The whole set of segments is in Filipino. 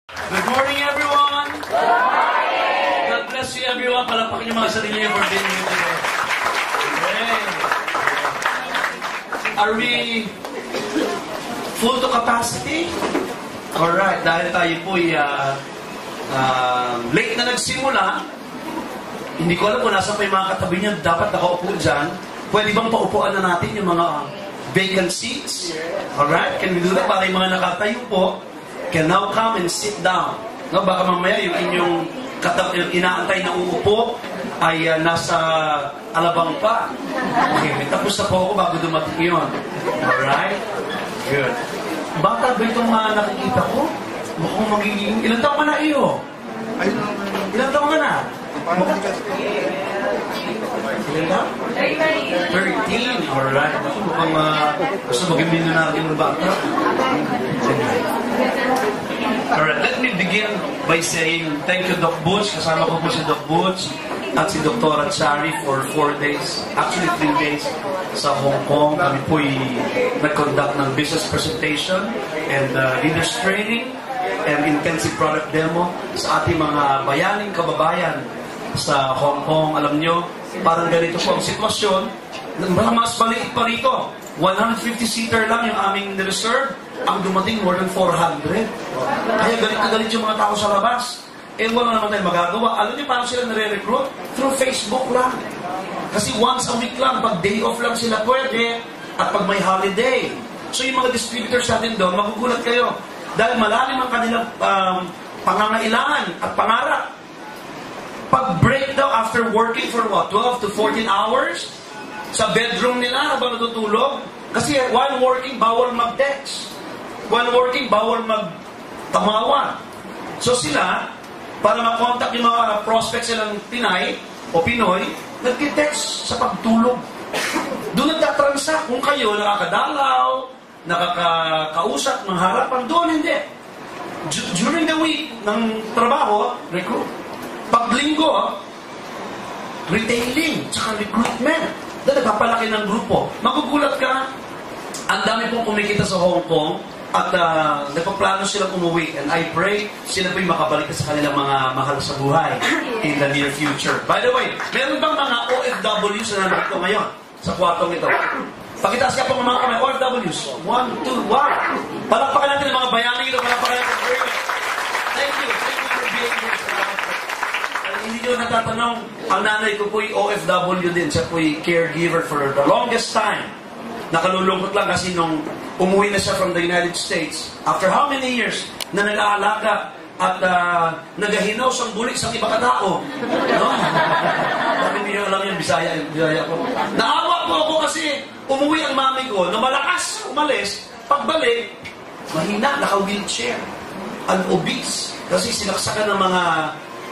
Good morning, everyone! Good morning! God bless you, everyone. Palapakin yung mga sarili niyo for being here today. Okay. Are we full to capacity? Alright, dahil tayo po'y late na nagsimula, hindi ko alam kung nasa pa yung mga katabi niyo dapat nakaupo dyan. Pwede bang paupuan na natin yung mga vacant seats? Alright, can we do that? Para yung mga nakatayo po can now come and sit down. No, baka mamaya yung inyong inaantay na uupo ay nasa alabang pa. Okay, may tapos na po ako bago dumating yun. Alright? Good. Bata ba itong mga nakikita ko? Mukhang magiging... Ilan taong ka na iyo? Ilan taong ka na? Ilan taong? 13. Alright. Mukhang gusto mag-imino natin ng bata. Alright, let me begin by saying thank you, Doc Butch. Kasama ko po si Doc Butch at si Dr. Chari for 4 days, actually 3 days sa Hong Kong. Kami po'y nag-conduct ng business presentation and leaders training and intensive product demo sa ating mga bayaning kababayan sa Hong Kong. Alam nyo, parang ganito po ang sitwasyon. Mas maliit pa rito. 150-seater lang yung aming reserve. Ang dumating more than 400. Kaya galit na galit yung mga tao sa labas. Eh wala naman tayo magagawa. Alam niyo paano sila nare-recruit? Through Facebook lang. Kasi once a week lang, pag day off lang sila pwede, at pag may holiday. So yung mga distributors natin doon, magugulat kayo. Dahil malalim ang kanilang pangangailangan at pangarap. Pag break daw after working for what? 12 to 14 hours? Sa bedroom nila habang natutulog? Kasi while working, bawal mag-text. While working, bawal mag-tamawan. So sila, para makontak yung mga prospects silang Pinay o Pinoy, nag-text sa pagtulog. Doon nagtatransa. Kung kayo nakakadalaw, nakakausap ng harapan, doon hindi. During the week ng trabaho, recruit. Pag linggo, retailing, tsaka recruitment. Doon nagpapalaki ng grupo. Magugulat ka, ang dami pong kumikita sa Hong Kong at nagpaplano silang umuwi. And I pray sila po'y makabalik sa kanilang mga mahal sa buhay in the near future. By the way, meron bang mga OFWs na nandito ngayon sa kwartong ito? Pakitaas ka po mga kamay, OFWs. 1, 2, 1. Palakpakan natin ang mga bayaning ito. Palakpakan natin. Thank you. Thank you for being here. Hindi nyo natatanong, ang nanay ko po'y OFW din. Siya po'y caregiver for the longest time. Nakalulungkot lang kasi nung umuwi na siya from the United States, after how many years na nag-aalaga at nagahinaw sang buli sa iba katao. No? Bakit hindi nyo alam yung Bisaya ko? Naawa po ako kasi umuwi ang mami ko, na malakas umalis, pagbalik, mahina, naka-wheelchair, un-obese, kasi sinaksakan ng mga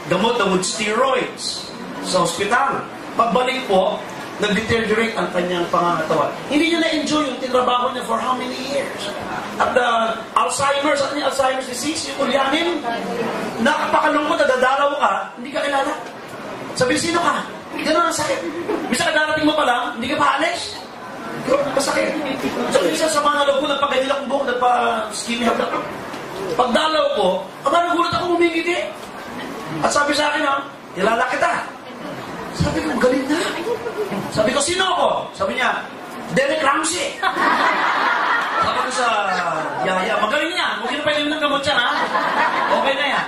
gamot na with steroids sa ospital. Pagbalik po, nag-deteriorate ang kanyang pangangatawan. Hindi niya na-enjoy yung tinrabaho niya for how many years. At Alzheimer's, ano yung Alzheimer's disease, yung ulyanin, nakapakalungkot, nadadalaw ka, hindi ka kilala. Sabi, sino ka? Ganun ang sakit. Misa ka darating mo pa lang, hindi ka paalis. Masakit. So, isa sa mga nalog ko, nagpagandila kong buhok, nagpa-skinny hagda ko. Pagdalaw ko, nagulat ako umingiti. At sabi sa akin, ilala kita. Sabi ko, galing na. Sabi ko, sino ako? Sabi niya, Derek Ramsey. Sabi ko sa yaya, magaling niya. Huwag na pwede ng gamot siya, ha? Okay na yan.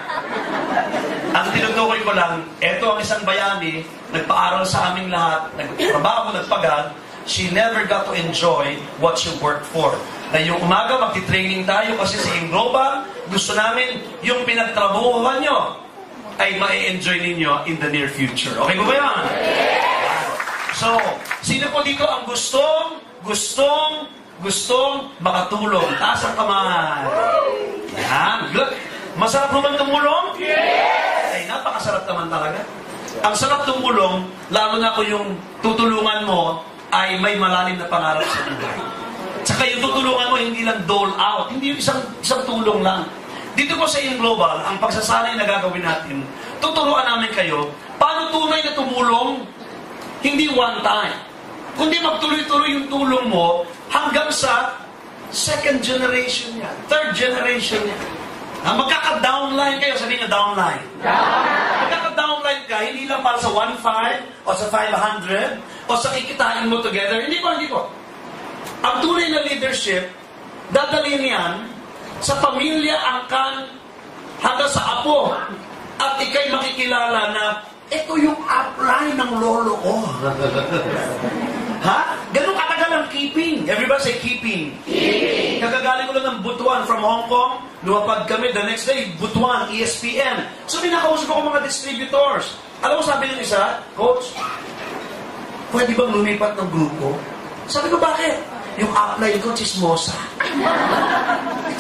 Ang tinutukoy ko lang, eto ang isang bayani, nagpaaral sa aming lahat, nagtrabaho, nagpagad, she never got to enjoy what she worked for. Na yung umaga, magti-training tayo kasi sa Global, gusto namin yung pinagtrabuhan nyo ay ma-enjoy ninyo in the near future. Okay po ba yan? So, sino po dito ang gustong makatulong? Taas ang kamay. Yan, good. Masarap naman tumulong? Yes! Ay, napakasarap naman talaga. Ang sarap tumulong, lalo na kung yung tutulungan mo ay may malalim na pangarap sa buhay. Tsaka yung tutulungan mo, hindi lang dole out. Hindi yung isang tulong lang. Dito po sa Global, ang pagsasanay na gagawin natin, tuturuan namin kayo, paano tunay na tumulong, hindi one time. Kundi magtuloy-tuloy yung tulong mo hanggang sa second generation niya, third generation niya. Magkaka-downline kayo. Sabihin nyo, downline. Magkaka-downline ka, hindi lang para sa 1.5 o sa 500 o sa kikitain mo together. Hindi po. Ang tunay na leadership, dadalhin yan sa pamilya, angkan, hanggang sa apo. At ikay makikilala na ito yung upline ng lolo ko. Ha? Ganun katagal ang keeping. Everybody say keeping. Keeping. Kagagaling ko lang ng Butuan from Hong Kong. Lumapad kami the next day, Butuan, ESPN. So pinakausap ako mga distributors. Alam mo sabi ng isa, Coach, pwede bang lumipat ng grupo? Sabi ko, bakit? Yung upline ko, chismosa.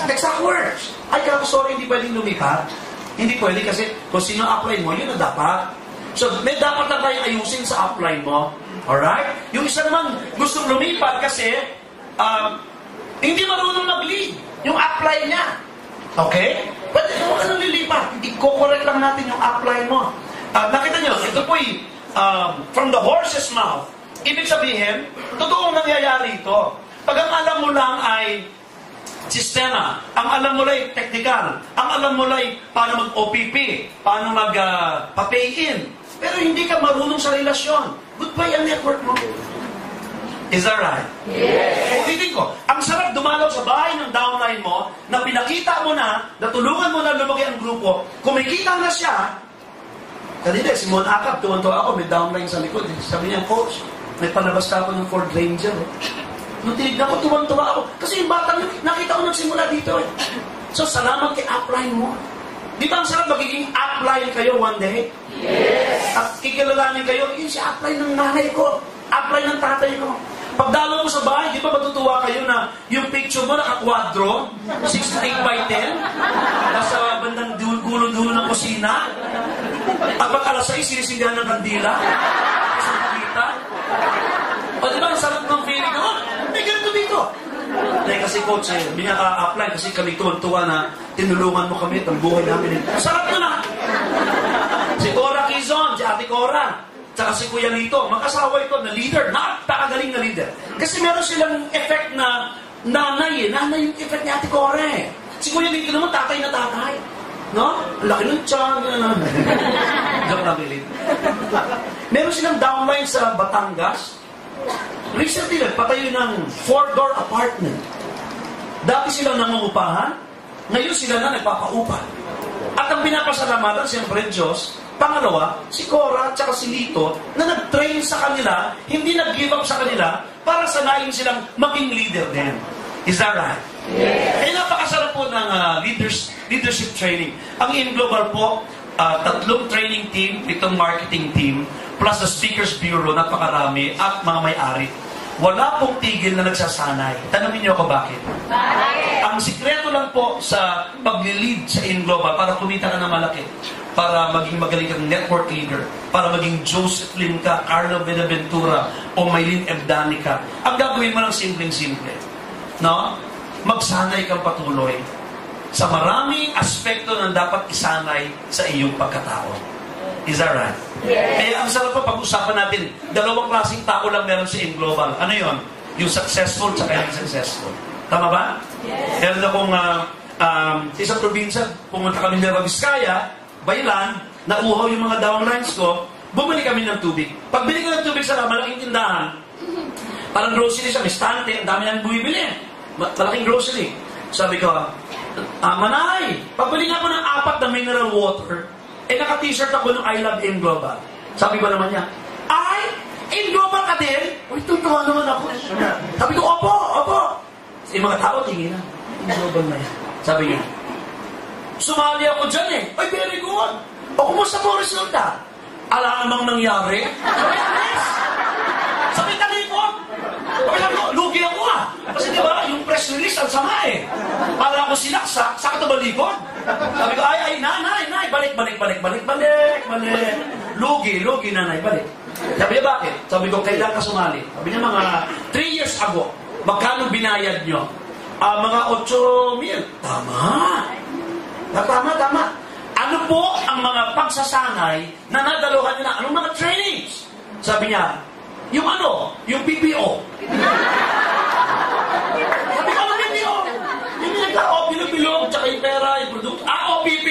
Exact words. Ay, kaya sorry, hindi pwedeng lumipat. Hindi pwede kasi kung sino upline mo, yun na dapat. So, may dapat na tayong ayusin sa upline mo. Alright? Yung isa naman gustong lumipat kasi hindi marunong mag-lead. Yung upline niya. Okay? But huwag ka nang lilipat. I-correct lang natin yung upline mo. Nakita nyo, ito po'y from the horse's mouth. Ibig sabihin, totoong nangyayari ito. Pag ang alam mo lang ay sistema, ang alam mo lang ay technical, ang alam mo lang ay paano mag-OPP, paano mag-pay in, pero hindi ka marunong sa relasyon. Goodbye ang network mo. Is that right? Yes. Ulitin ko, ang sarap dumalaw sa bahay ng downline mo na pinakita mo na, natulungan mo na lumaki ang grupo, kumikita na siya. Kanina, si Mon Akap, tuwan-tuwa ako, may downline sa likod. Sabi niya, Coach, may palabas ka ako ng Ford Ranger. Nung tinignan ko, tuwan-tuwa ako. Kasi yung batang yun, nakita ko nagsimula dito. So, salamat kay upline mo. Di ba ang sarap magiging upline kayo one day? Yes. At kikilalanin kayo, yun si upline ng nanay ko, upline ng tatay ko. Pagdalo mo sa bahay, di ba matutuwa kayo na yung picture mo naka-quadro, 6 to 8 by 10, nasa bandang gulo-dulo ng kusina, at pag alas 6, sinisindihan ng kandila, sa nakita. O di ba, ang sarap ng feeling ko, may ganito dito. Dahil kasi coach, binaka-apply kasi kami tuwan-tuwa na tinulungan mo kami at ang buhay namin. Sarap na na! Si Cora Quizon, si Ate Cora, tsaka si Kuya Lito, mag-asawa ito na leader, napakagaling na leader. Kasi meron silang effect na nanay yung effect ni Ate Cora eh. Si Kuya Lito naman, tatay na tatay. No? Laki ng tiyan, gano'n. Joke lang, Lito. Meron silang downline sa Batangas. Recently, nagpatayo ng 4-door apartment. Dati sila nangungupahan, ngayon sila na nagpapaupa. At ang pinapasalamatan, siyempre, Diyos. Pangalawa, si Cora at si Lito na nag-train sa kanila, hindi nag-give up sa kanila para sanayin silang maging leader din. Is that right? Yes. Kaya napakasarap po ng leadership training. Ang InGlobal po, 3 training team, 7 marketing team, plus the Speakers Bureau, napakarami, at mga may-ari. Wala pong tigil na nagsasanay. Tanungin niyo ako bakit? Bakit? Ang sikreto lang po sa pag-lead sa InGlobal para kumita ka ng malaki, para maging magaling kang network leader, para maging Joseph Lim ka, Carlo Benaventura, o Maylin Evdanica. Ang gagawin mo lang simpleng-simple. No? Magsanay kang patuloy sa maraming aspekto na dapat isanay sa iyong pagkatao. Is that right? Yes. Kaya ang sarap pa pag-usapan natin, 2 klaseng tao lang meron sa InGlobal. Ano yon? Yung successful at yung successful. Tama ba? Yes. Meron akong isang probinsya, pumunta kami ng Vizcaya, Baylan, nauhaw yung mga downlines ko, bumili kami ng tubig. Pagbili ko ng tubig sa malaking tindahan, parang grocery siya, may stante, ang dami nang bumibili. Malaking grocery. Sabi ko, Manay, pagbili nga po ng 4 na mineral water, naka-t-shirt ako ng I Love InGlobal. Sabi ko naman niya, ay, InGlobal ka din? Uy, tutuwa naman ako. Sabi ko, opo. Yung mga tao, tingin na, InGlobal na yan. Sabi niya, sumali ako dyan eh. Ay, very good. O, kumusta po resulta? Ala namang nangyari. Sabi tali ko. Lugi ako ah. Kasi diba, yung press release, ang sama eh. Para ako sinaksak, sakit na balikod. Sabi ko, ay, nanay, balik. Lugi, nanay, balik. Sabi niya, bakit? Sabi ko, kailan ka sumali? Sabi niya, mga 3 years ago, magkano binayad nyo? Mga 8,000. Tama. Ano po ang mga pagsasanay na nadaluhan nyo na? Anong mga trainings? Sabi niya, yung PPO. Sabi ko, ano PPO? Yung bilog-bilog, tsaka yung pera, pagsasanay produkto. OPP!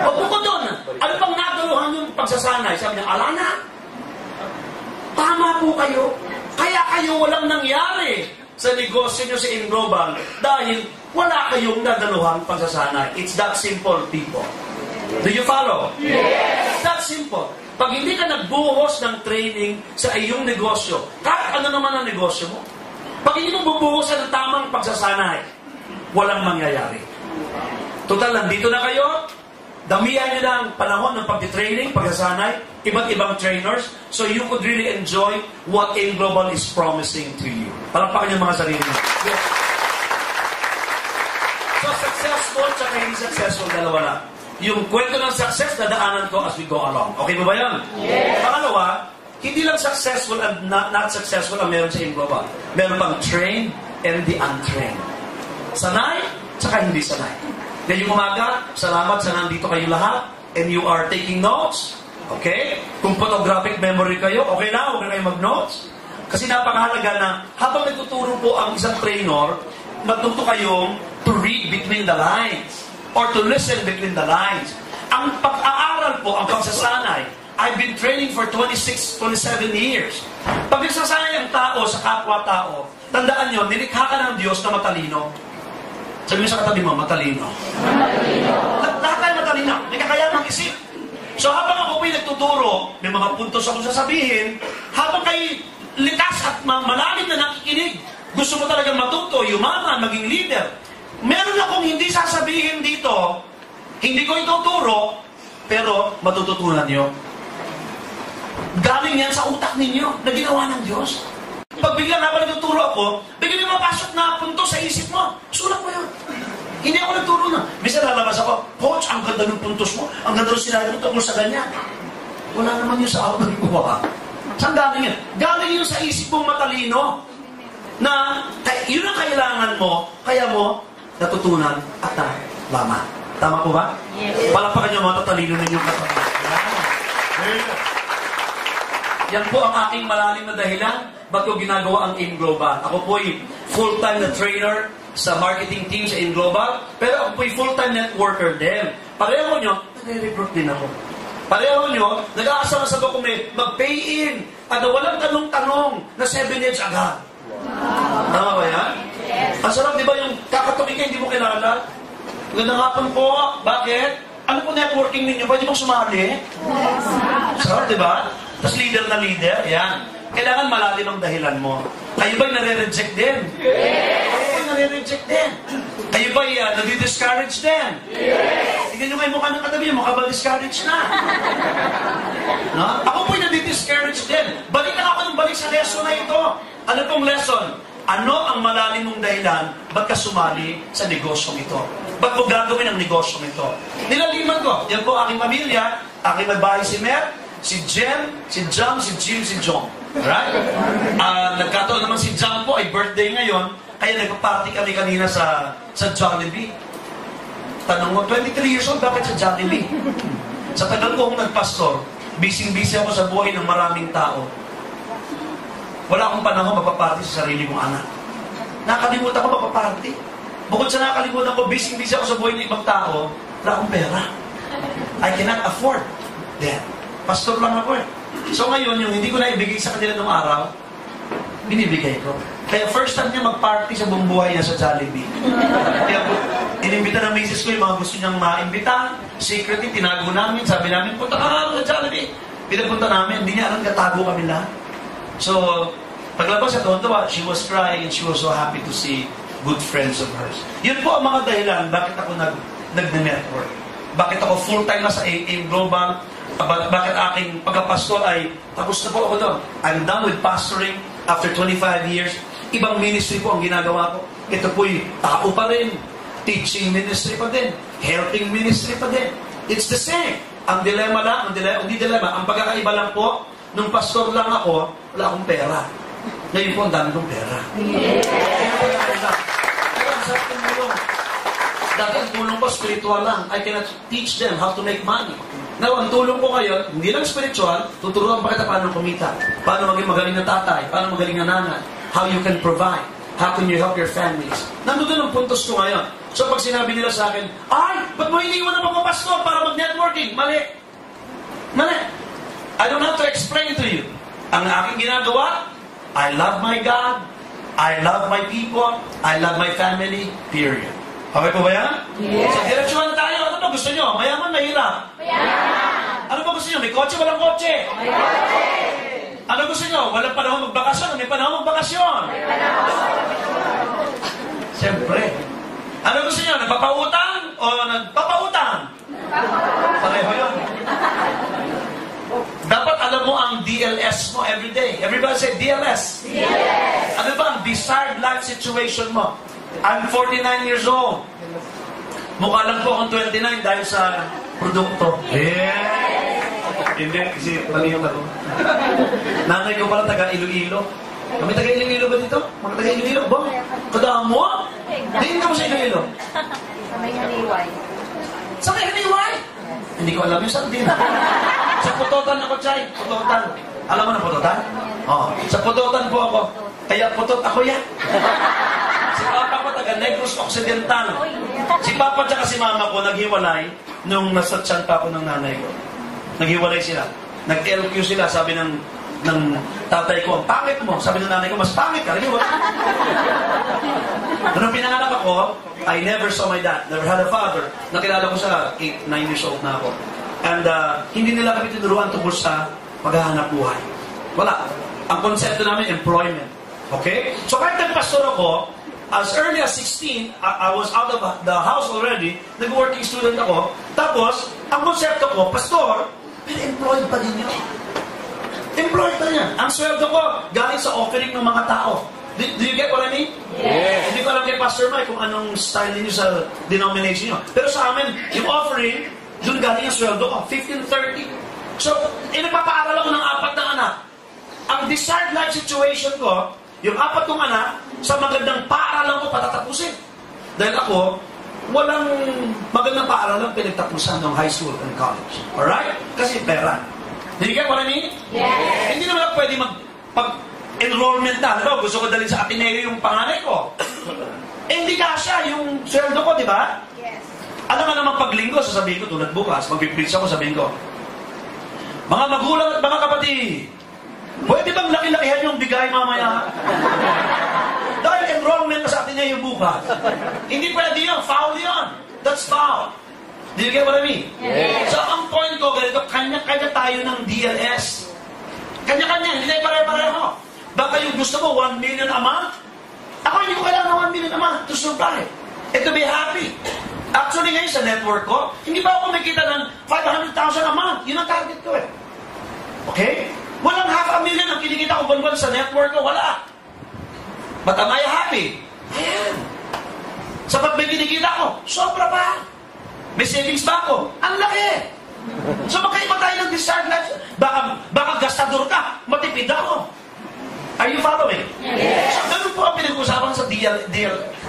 Huwag ko doon. Ano pang nagaluhan yung pagsasanay? Sabi niya, alana. Tama po kayo. Kaya kayo walang nangyari sa negosyo nyo sa Inglobal dahil wala kayong nagaluhang pagsasanay. It's that simple, people. Do you follow? Yes! It's that simple. Pag hindi ka nagbuhos ng training sa iyong negosyo, kahit ano naman ang negosyo mo, pag hindi mo bubuhosan ng tamang pagsasanay, walang mangyayari. Total, nandito na kayo, damihan nyo ng panahon ng pag-training, pagsasanay, iba't ibang trainers, so you could really enjoy what AIM Global is promising to you. Palakpakan yung mga sarili nyo. Yes. So, successful tsaka hindi successful, dalawa lang. Yung kwento ng success, dadaanan ko as we go along. Okay ba yan? Yes. Pangalawa, hindi lang successful and not successful ang meron sa AIM Global. Meron pang trained and the untrained. Sanay, tsaka hindi sanay. Ngayong umaga, salamat sa nandito kayo lahat and you are taking notes. Okay? Kung photographic memory kayo, okay na, okay kayo mag-notes. Kasi napakahalaga na habang nagtuturo po ang isang trainer, matuto kayong to read between the lines or to listen between the lines. Ang pag-aaral po, ang pagsasanay, I've been training for 26, 27 years. Pag nagsasanay ang tao sa kapwa-tao, tandaan nyo, nilikha ka ng Diyos na matalino. Sabi mo sa katabi mo, matalino. Lahat tayo matalino. May kakayaan mag-isip. So habang ako po'y nagtuturo, may mga puntos akong sasabihin, habang kayo likas at malalim na nakikinig, gusto mo talagang matuto, yumaman, maging leader, meron akong hindi sasabihin dito, hindi ko ituturo, pero matututunan nyo. Galing yan sa utak ninyo na ginawa ng Diyos. Pag biglang habang nagtuturo ako, biglang may mapasok na punto sa isip mo. Sulat mo yun. Hindi ako nagturo na. Bisa lalabas ako, Coach, ang ganda ng puntos mo. Ang ganda ng sinabi mo tungkol sa ganyan. Wala naman yun sa auto ko ha. Saan galing yan? Galing yun sa isip mong matalino. Na yun ang kailangan mo, kaya mo natutunan at nalaman. Tama po ba? Yes. Palakpakan nyo mga tatalino ninyong katabi. Yan po ang aking malalim na dahilan ba't ko ginagawa ang AIM Global. Ako po'y full-time na trainer sa marketing team sa AIM Global, pero ako po'y full-time networker din. Pareho nyo, nare-recruit din ako. Pareho nyo, nag-aasama sa dokument, mag-pay in, at walang tanong-tanong na 7 years agad. Wow. Tama ba yan? Yes. Ang sarap, di ba yung kakatukin ka, hindi mo kilala? Gandang hapon po, bakit? Ano po networking ninyo? Pwede mong sumali? Yes. Sarap, di ba? Tapos leader na leader, yan. Kailangan malalim ang dahilan mo. Kayo ba'y nare-reject din? Yes! Kayo ba'y nare-reject din? Kayo ba'y nadi-discourage din? Yes! Tignan nyo kayo mukha ng katabi, mukha ba discourage na? No? Ako po'y nadi-discourage din. Balik lang ako ng balik sa lesson na ito. Ano pong lesson? Ano ang malalim mong dahilan ba't ka sumali sa negosyong ito? Ba't mo gagawin ang negosyong ito? Nilaliman ko. Yan po aking pamilya, aking may bahay si Mer, si Jem, si Jam, si Jim, si John. Right? Nagkataon naman si Jam po ay birthday ngayon, kaya nagpa-party kami kanina sa Jollibee. Tanong mo, 23 years old, bakit sa Jollibee? Sa tagal kong nagpastor, busy-busy ako sa buhay ng maraming tao. Wala akong panahon magpa-party sa sarili kong anak. Nakalimutan ko magpa-party. Bukod sa nakalimutan ko, busy-busy ako sa buhay ng ibang tao, wala akong pera. I cannot afford that. Pastor lang ako eh. So ngayon, yung hindi ko na ibigay sa kanila nung araw, binibigay ko. Kaya first time niya mag-party sa buong buhay niya sa Jollibee. Kaya inimbita ng misis ko yung mga gusto niyang maimbita. Secretly, tinago namin. Sabi namin, punta ka nga sa Jollibee. Pinapunta namin, hindi niya alam katago kami lahat. So, paglabas sa tonto, she was crying and she was so happy to see good friends of hers. Yun po ang mga dahilan bakit ako nag-network. Bakit ako full-time na sa AIM Global. Bakit aking pagkapastor ay tapos na po ako doon. I'm done with pastoring after 25 years. Ibang ministry po ang ginagawa ko. Ito po'y tao pa rin. Teaching ministry pa din. Helping ministry pa din. It's the same. Ang dilemma lang, hindi dilemma. Ang pagkakaiba lang po, nung pastor lang ako, wala akong pera. Ngayon po, ang dami kong pera. Kaya ang sarap ng tulong. Dati ang tulong ko, spiritual lang. I cannot teach them how to make money. Now, ang tulong ko ngayon, hindi lang spiritual, tuturuan pa kita paano kumita, paano maging magaling na tatay, paano magaling na nanay, how you can provide. How can you help your families? Nandun ang puntos ko ngayon. So pag sinabi nila sa akin, ay, ba't mo iniwan ang mga pastor para mag-networking? Mali. Mali. I don't have to explain to you. Ang aking ginagawa, I love my God, I love my people, I love my family, period. Okay po ba yan? Yes. So diretsuhan na tayo. Ano ba gusto nyo? Mayaman, mahirap? Mayaman. Ano ba gusto nyo? May kotse, walang kotse? May kotse. Ano gusto nyo? Walang panahon magbakasyon? May panahon magbakasyon? May panahon. Siyempre. Ano gusto nyo? Nagpapautang o nagpapautang? Pareho yun. Dapat alam mo ang DLS mo everyday. Everybody say DLS. Yes. Ano ba ang desired life situation mo? I'm 49 years old. Mukha lang po akong 29 dahil sa produkto. Yes. Hindi, kasi palihog ako. Nanay ko pala taga Iloilo. Kami taga Iloilo ba dito? Mga taga Iloilo ba? Kadaan mo? Tingin ka mo sa Iloilo? Sa may haniway. Sa may haniway? Hindi ko alam yung sardina. Sa Putotan ako, Chay. Putotan. Alam mo na Putotan? Oo. Sa Putotan po ako. Kaya putot ako yan. Si Papa ko taga Negros Occidental. Si Papa at si Mama ko naghiwalay nung nasa tiyan pa ako ng nanay ko. Naghiwalay sila. Nag-LQ sila. Sabi ng tatay ko, ang pangit mo. Sabi ng nanay ko, mas pangit ka. Naghiwalay. Nung pinanganak ako, I never saw my dad. Never had a father. Nakilala ko sa 8, 9 years old na ako. And hindi nila kami tinuruan tungkol sa paghahanap buhay. Wala. Ang konsepto namin, employment. Okay? So kahit nagpastor ako, as early as 16, I was out of the house already. Nag-working student ako. Tapos, ang konsepto ko, pastor, pero employed pa din yun. Employed pa niya. Ang sweldo ko, galing sa offering ng mga tao. Do you get what I mean? Yes. Hindi ko alam kay Pastor Mike kung anong style niyo sa denomination niyo. Pero sa amin, yung offering, doon galing ang sweldo ko, 15-30. So, nagpapaaral ako ng 4 na anak. Ang desired life situation ko, yung 4 kong anak, sa magandang paaralan ko patatapusin. Dahil ako, walang magandang paaralan pinagtapusan ng high school and college. Alright? Kasi pera. Do you get what I mean? Yes. Hindi naman ako pwede pag-enrollment na. Ano, gusto ko dalhin sa Ateneo yung panganay ko. Hindi kasya yung sweldo ko, di ba? Yes. Alam nga naman pag linggo, sasabihin ko tulad bukas, mag-preach ako, sabihin ko, mga magulang at mga kapatid, pwede bang laki-lakihan yung bigay mamaya? Dahil enrollment na sa Ateneo bukas. Hindi pwede yun, foul yun. That's foul. Do you get what I mean? Yes. So, ang point ko, ganito, kanya-kanya tayo ng DLS. Kanya-kanya, hindi tayo pare-pareho. Baka yung gusto mo, 1 million a month? Ako, hindi ko kailangan ng 1 million a month to survive. And to be happy. Actually, ngayon sa network ko, hindi ba ako makikita ng 500,000 a month? Yun ang target ko eh. Okay? Walang 500,000 ang kinikita ko buwan-buwan sa network ko. Wala. But am I happy? I am. Sapat may kinikita ko, sobra pa. May savings ba ako? Ang laki! So magkaiba tayo ng desired life. Baka gastador ka, matipid ako. Are you following? Yes. So ganun po ang pinag-usapan sa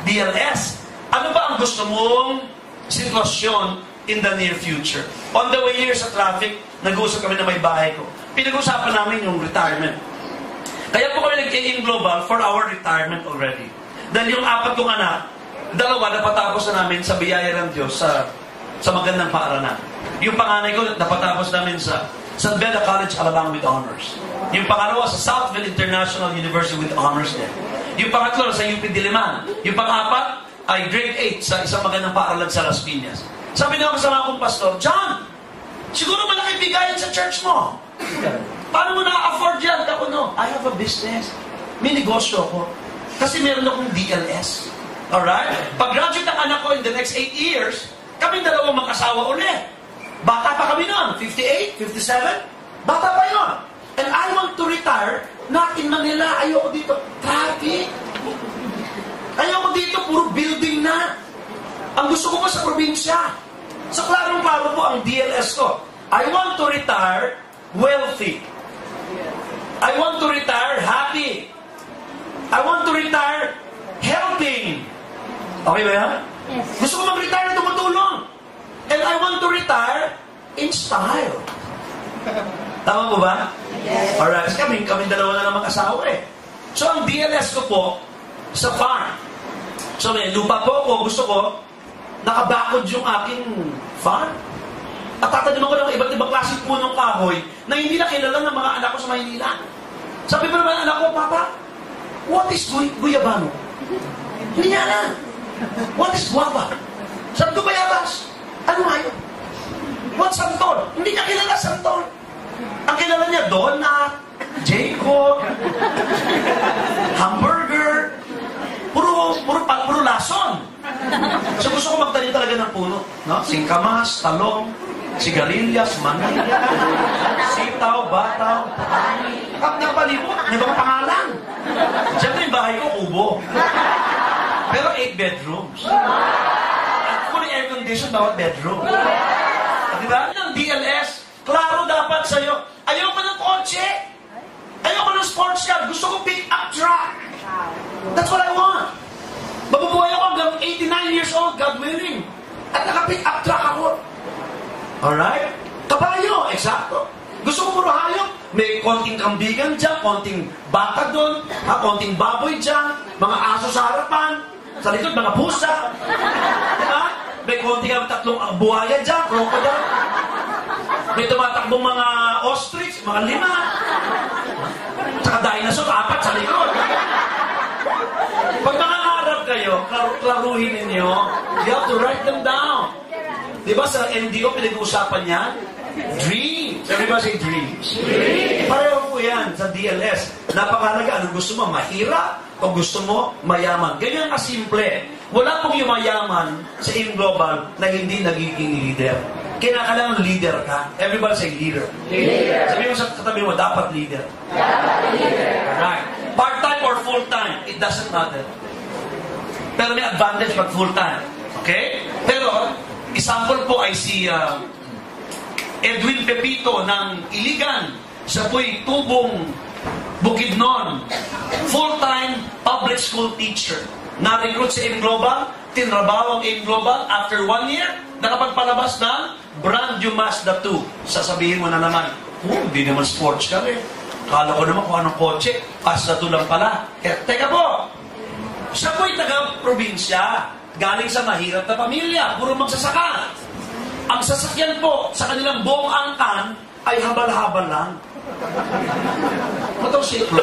DLS. Ano ba ang gusto mong sitwasyon in the near future? On the way here sa traffic, nag-uusap kami na may bahay ko. Pinag-usapan namin yung retirement. Kaya po kami nag-in global for our retirement already. Dahil yung 4 kong anak, 2 napatapos na namin sa biyaya ng Diyos sa magandang paaralan. Yung panganay ko, napatapos namin sa San Beda College, Alabang with honors. Yung pangalawa sa Southville International University with honors din. Yung pangatlo sa UP Diliman. Yung pang-4 ay grade 8 sa isang magandang paaralan sa Las Piñas. Sabi na kasama akong pastor, John, siguro malaki bigayan sa church mo. Paano mo na-afford yan? Ako, no, I have a business. May negosyo ako. Kasi meron akong DLS. Alright? Pag-graduate ang anak ko in the next 8 years, kami 2 mag-asawa ulit. Bata pa kami noon, 58, 57. Bata pa yun. And I want to retire, not in Manila. Ayoko dito. Traffic. Ayoko dito, puro building na. Ang gusto ko pa sa probinsya. Sa klarong-klaro po ang DLS ko. I want to retire wealthy. I want to retire happy. I want to retire helping. Okay ba yan? Yes. Gusto ko mag-retire na tumutulong. And I want to retire in style. Tama mo ba? Yes. Alright. Kami 2 na lang mag-asawa eh. So ang DLS ko po, sa farm. So may lupa po ako, gusto ko, nakabakod yung aking farm. At tataniman ko ng iba't ibang klaseng punong kahoy na hindi na kilala ng mga anak ko sa Maynila. Sabi pa naman anak ko, Papa, what is guyabano? Hindi niya alam. What is guava? Sabi ko, bayabas. Ano nga yun? What santol? Hindi niya kilala santol. Ang kilala niya, donut, Jacob, hamburger, puro lason. So gusto ko magtanim talaga ng puno. No? Singkamas, talong, sigarilyas, mani, sitaw, bataw, nakapalibot, may mga pangalan. Siyempre yung bahay ko, kubo. Pero 8 bedrooms. At kung air condition, bawat bedroom. Diba? Ng DLS, klaro dapat sa'yo. Ayoko ng kotse. Ayoko ng sports car. Gusto ko pick up truck. That's what I want. Mabubuhay ako hanggang 89 years old, God willing. At naka-pick up truck ako. Alright? Kabayo, eksakto. Gusto ko puro hayop. May konting kambigan dyan, konting baka doon, konting baboy dyan, mga aso sa harapan, sa likod, mga pusa. Diba? May konting tatlong buhaya dyan, crocodile. May tumatakbong mga ostrich, mga 5. Tsaka dinosaur, 4 sa likod. Pag nangangarap kayo, klaruhin ninyo, you have to write them down. Diba sa MDO, pinag-uusapan yan? Dreams. Everybody say dreams. Pareho po yan sa DLS. Napakalaga. Anong gusto mo? Mahirap? O gusto mo? Mayaman. Ganyan kasimple. Wala pong yumayaman sa In Global na hindi nagiging leader. Kinakailangan leader ka. Everybody say leader. Sabi mo sa katabi mo, dapat leader. Right. Part-time or full-time, it doesn't matter. Pero may advantage pag full-time. Okay? Pero, example po ay si Edwin Pepito ng Iligan. Siya po'y tubong Bukidnon. Full-time public school teacher. Na-recruit sa In Global, tinrabaho ang In Global. After 1 year, nakapagpalabas ng brand new Mazda 2. Sasabihin mo na naman, hindi naman sports car eh. Kala ko naman kung anong kotse, Mazda 2 lang pala. Kaya, teka po, siya po'y taga-probinsya. Galing sa mahirap na pamilya, puro magsasaka. Ang sasakyan po sa kanilang buong angkan ay habal-habal lang. Motorsiklo.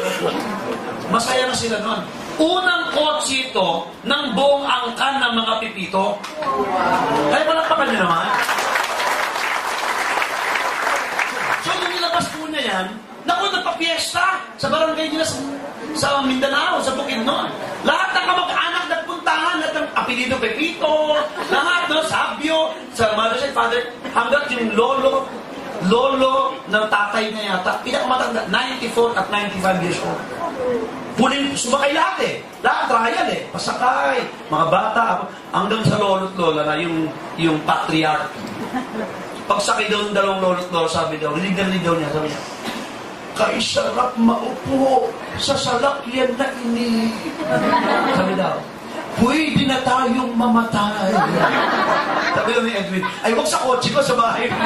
Masaya na sila noon. Unang kotse ito ng buong angkan ng mga pipito. Kaya palakpakan nyo naman. So, nung nilabas po niya yan, naku, nagpa-fiesta sa barangay nila sa Mindanao, sa Bukidnon. Lahat ng kamag-anak nagpuntahan, lahat ng apelido Pepito, lahat, no, Sabio, sa mother and father, hanggang yung lolo ng tatay niya yata, pinakamatanda, 94 at 95 years old. Puling, sumakay lahat eh. Lahat trial eh. Pasakay, mga bata, hanggang sa lolo't lola na yung patriarch. Pagsakay daw ng dalawang lolo't lola, sabi daw, rinig daw niya, sabi niya, kay sarap maupo sa salakyan na ini. Sabi daw, pwede na tayong mamatay. Sabi daw ni Edwin, ay huwag sa kotse ko, sa bahay mo.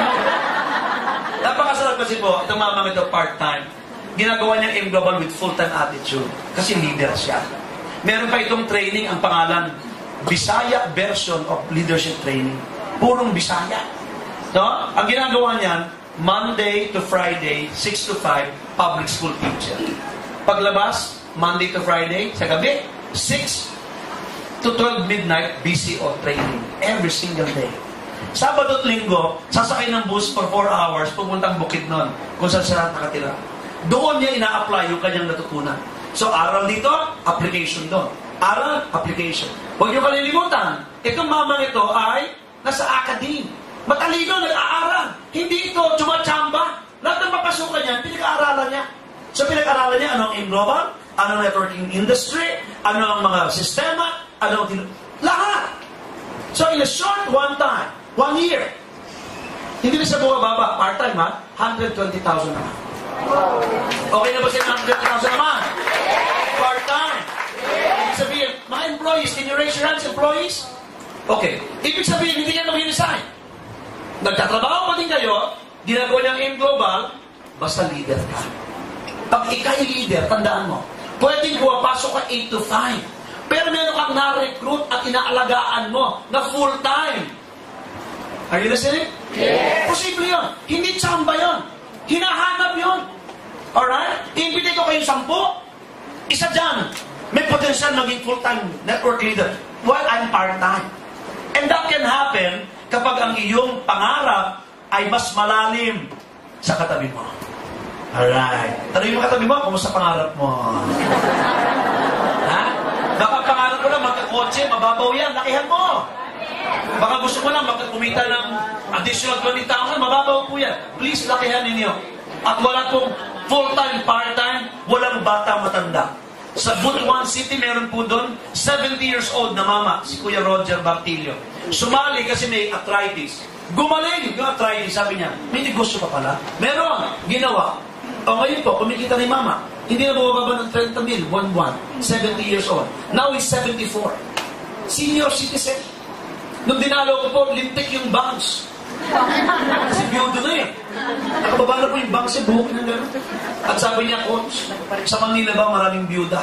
Napakasarap kasi po, itong mamang ito part-time. Ginagawa niya In Global with full-time attitude. Kasi leader siya. Meron pa itong training, ang pangalan, Bisaya version of leadership training. Purong Bisaya. No? Ang ginagawa niyan, Monday to Friday, 6 to 5, public school teacher. Paglabas, Monday to Friday, sa gabi, 6 to 12 midnight, BCO training. Every single day. Sabado at Linggo, sasakay ng bus for 4 hours, pupuntang Bukidnon, kung saan siya nakatira. Doon niya ina-apply yung kanyang natutunan. So, aral dito, application doon. Aral, application. Huwag niyo kalilimutan, itong mamang ito ay nasa academe. Matalino, nag-aaral. Hindi ito tsumachamba. Lahat ng papasukan niya, pinag-aaralan niya. So, pinag-aaralan niya, ano ang In Global, ano ang networking industry, ano ang mga sistema, ano ang lahat. So, in a short one time, 1 year, hindi na siya bumababa. Part-time, ha? 120,000 naman. Okay na ba siya 120,000 naman? Part-time. Ibig sabihin, mga employees, can you raise your hands, employees? Okay. Ibig sabihin, hindi ka mag-resign. Nagtatrabaho pa din kayo, ginagawa niyang In Global, basta leader ka. Pag ikay leader, tandaan mo, pwedeng pumapasok ka 8 to 5. Pero meron kang na-recruit at inaalagaan mo na full-time. Are you listening? Yes. Posible yun. Hindi tsamba yun. Hinahanap yun. Alright? Imbite ko kayo 10. Isa dyan. May potential maging full-time network leader while I'm part-time. And that can happen kapag ang iyong pangarap ay mas malalim sa katabi mo. Alright. Tanungin mo katabi mo, kumusta pangarap mo? Ha? Baka pangarap mo lang, magkakotse, mababaw yan, lakihan mo. Baka gusto mo lang magkakumita ng additional 20,000, mababaw po yan. Please, lakihan ninyo. At wala pong full-time, part-time, walang bata matanda. Sa Butuan City, meron po doon 70 years old na mama, si Kuya Roger Bartillo. Sumali kasi may arthritis. Gumaling yung arthritis, sabi niya, may negosyo pa pala. Meron, ginawa. O ngayon po, kumikita ni mama. Hindi na bumababa ng 30 mil, 1-1, 70 years old. Now he's 74. Senior citizen. Nung dinalo ko po, lintik yung bangs. Kasi biyudo na eh. Nakababa na po yung bangs, buhok na gano'n. At sabi niya, Coach, sa Manila ba maraming biyuda?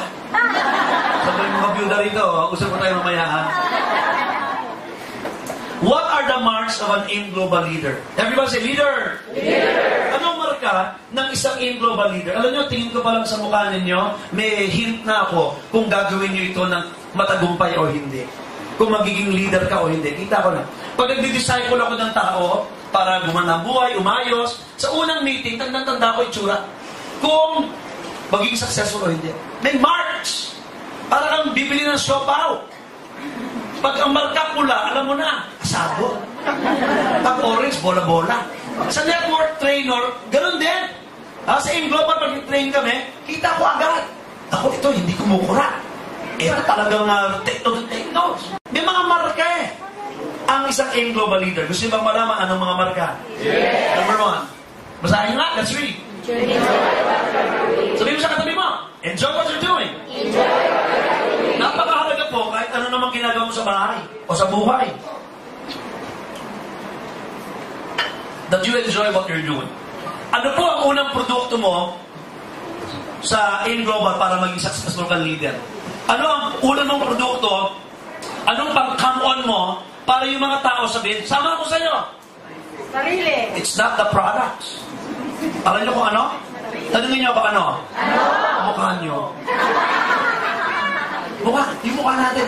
Sabi yung mga biyuda rito, usap ko tayo mamaya ha. What are the marks of an AIM Global Leader? Everybody say, leader! Leader! Anong marka ng isang AIM Global Leader? Alam nyo, tingin ko pa lang sa mukha ninyo, may hint na ako kung gagawin nyo ito ng matagumpay o hindi. Kung magiging leader ka o hindi. Kita ko na. Pag nagdi-disciple ako ng tao para gumana ang buhay, umayos, sa unang meeting, tanda ko itsura. Kung magiging successful o hindi. May marks. Para kang bibili ng siopaw. Pag ang marka pula, alam mo na, asado. Pag orange, bola-bola. Sa network trainer, ganun din. Sa AIM Global, pag train kami, kita ko agad. Ako, ito, hindi kumukura. Ito talagang take notes. May mga marka eh. Ang isang AIM Global Leader. Gusto niyo bang malaman anong mga marka? Yes. Number 1. Basahin nga, let's read. Sabihin mo sa katabi mo, enjoy what you're doing. Enjoy what you're doing. Napakahalaga po kahit ano namang ginagawa mo sa bahay o sa buhay. That you enjoy what you're doing. Ano po ang unang produkto mo sa AIM Global para maging successful kang leader? Ano ang unang mong produkto? Anong pang-come on mo para yung mga tao sabihin, sama ko sa iyo? Sarili. It's not the products. Alam niyo kung ano? Tanungin niyo ba ano? Ano? Mukha niyo. Mukha, yung mukha natin.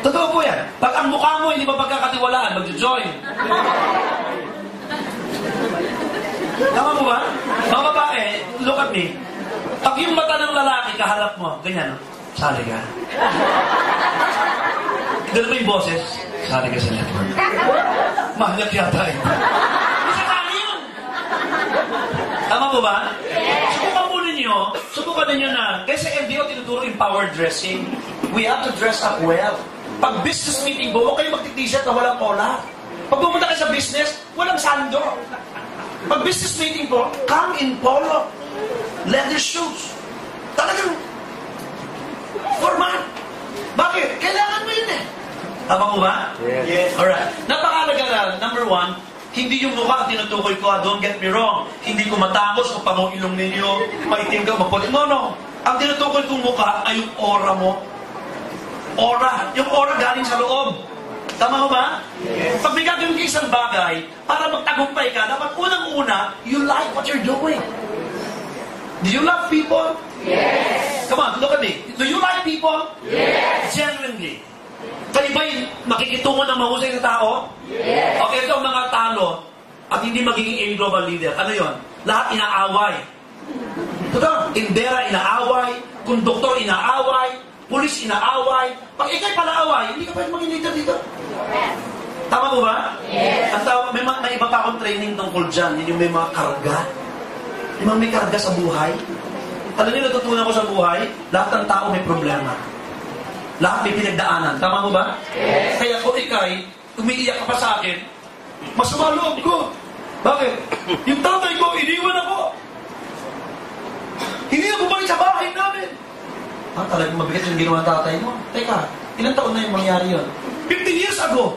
Totoo po yan. Pag ang mukha mo hindi ba pagkakatiwalaan, mag-join. Tama mo ba? Mga babae, look at me. Pag yung mata ng lalaki kaharap mo, ganyan, sali ka. Ganun ba yung boses? Sali ka sa network. Mahal yata eh. Tama po ba? Yes. Subukan ninyo na, kasi MDO tinuturo empowered dressing. We have to dress up well. Pag business meeting po, huwag kayo magti-t-shirt na walang collar. Pag pumunta kayo sa business, walang sando. Pag business meeting po, come in polo. Leather shoes. Talagang formal. Bakit? Kailangan mo yun eh. Tama po ba? Yes. Alright. Napakalaga na, number 1, hindi yung mukha ang tinutukoy ko, don't get me wrong. Hindi ko matapos kung pangong ilong ninyo, maitim ka, maputi. No. Ang tinutukoy kong mukha ay yung aura mo. Aura. Yung aura galing sa loob. Tama mo ba? Yes. Pag may gagawin ka isang bagay, para magtagumpay ka, dapat unang-una, you like what you're doing. Do you love people? Yes. Come on, look at me. Do you like people? Yes. Genuinely. Kayo ba yung makikitungo ng mahusay na tao? Yes. Okay, ito ang mga talo at hindi magiging AIM Global Leader. Ano yon? Lahat inaaway. Totoo, tindera inaaway, konduktor inaaway, pulis inaaway. Pag ikay palaaway, hindi ka pwede maging leader dito. Yes. Tama po ba? Yes. At may iba pa akong training tungkol dyan. Yun yung may mga karga. Yung may karga sa buhay. Alam niyo, natutunan ko sa buhay, lahat ng tao may problema. Lahat may pinagdaanan. Tama mo ba? Yes. Kaya kung ikay, umiiyak ka pa sa akin, masama loob ko. Bakit? Yung tatay ko, iniwan ako. Hindi na bumalik sa bahay namin. Talagang mabigat yung ginawa ng tatay mo. Teka, ilang taon na yung mangyari yun? 50 years ago.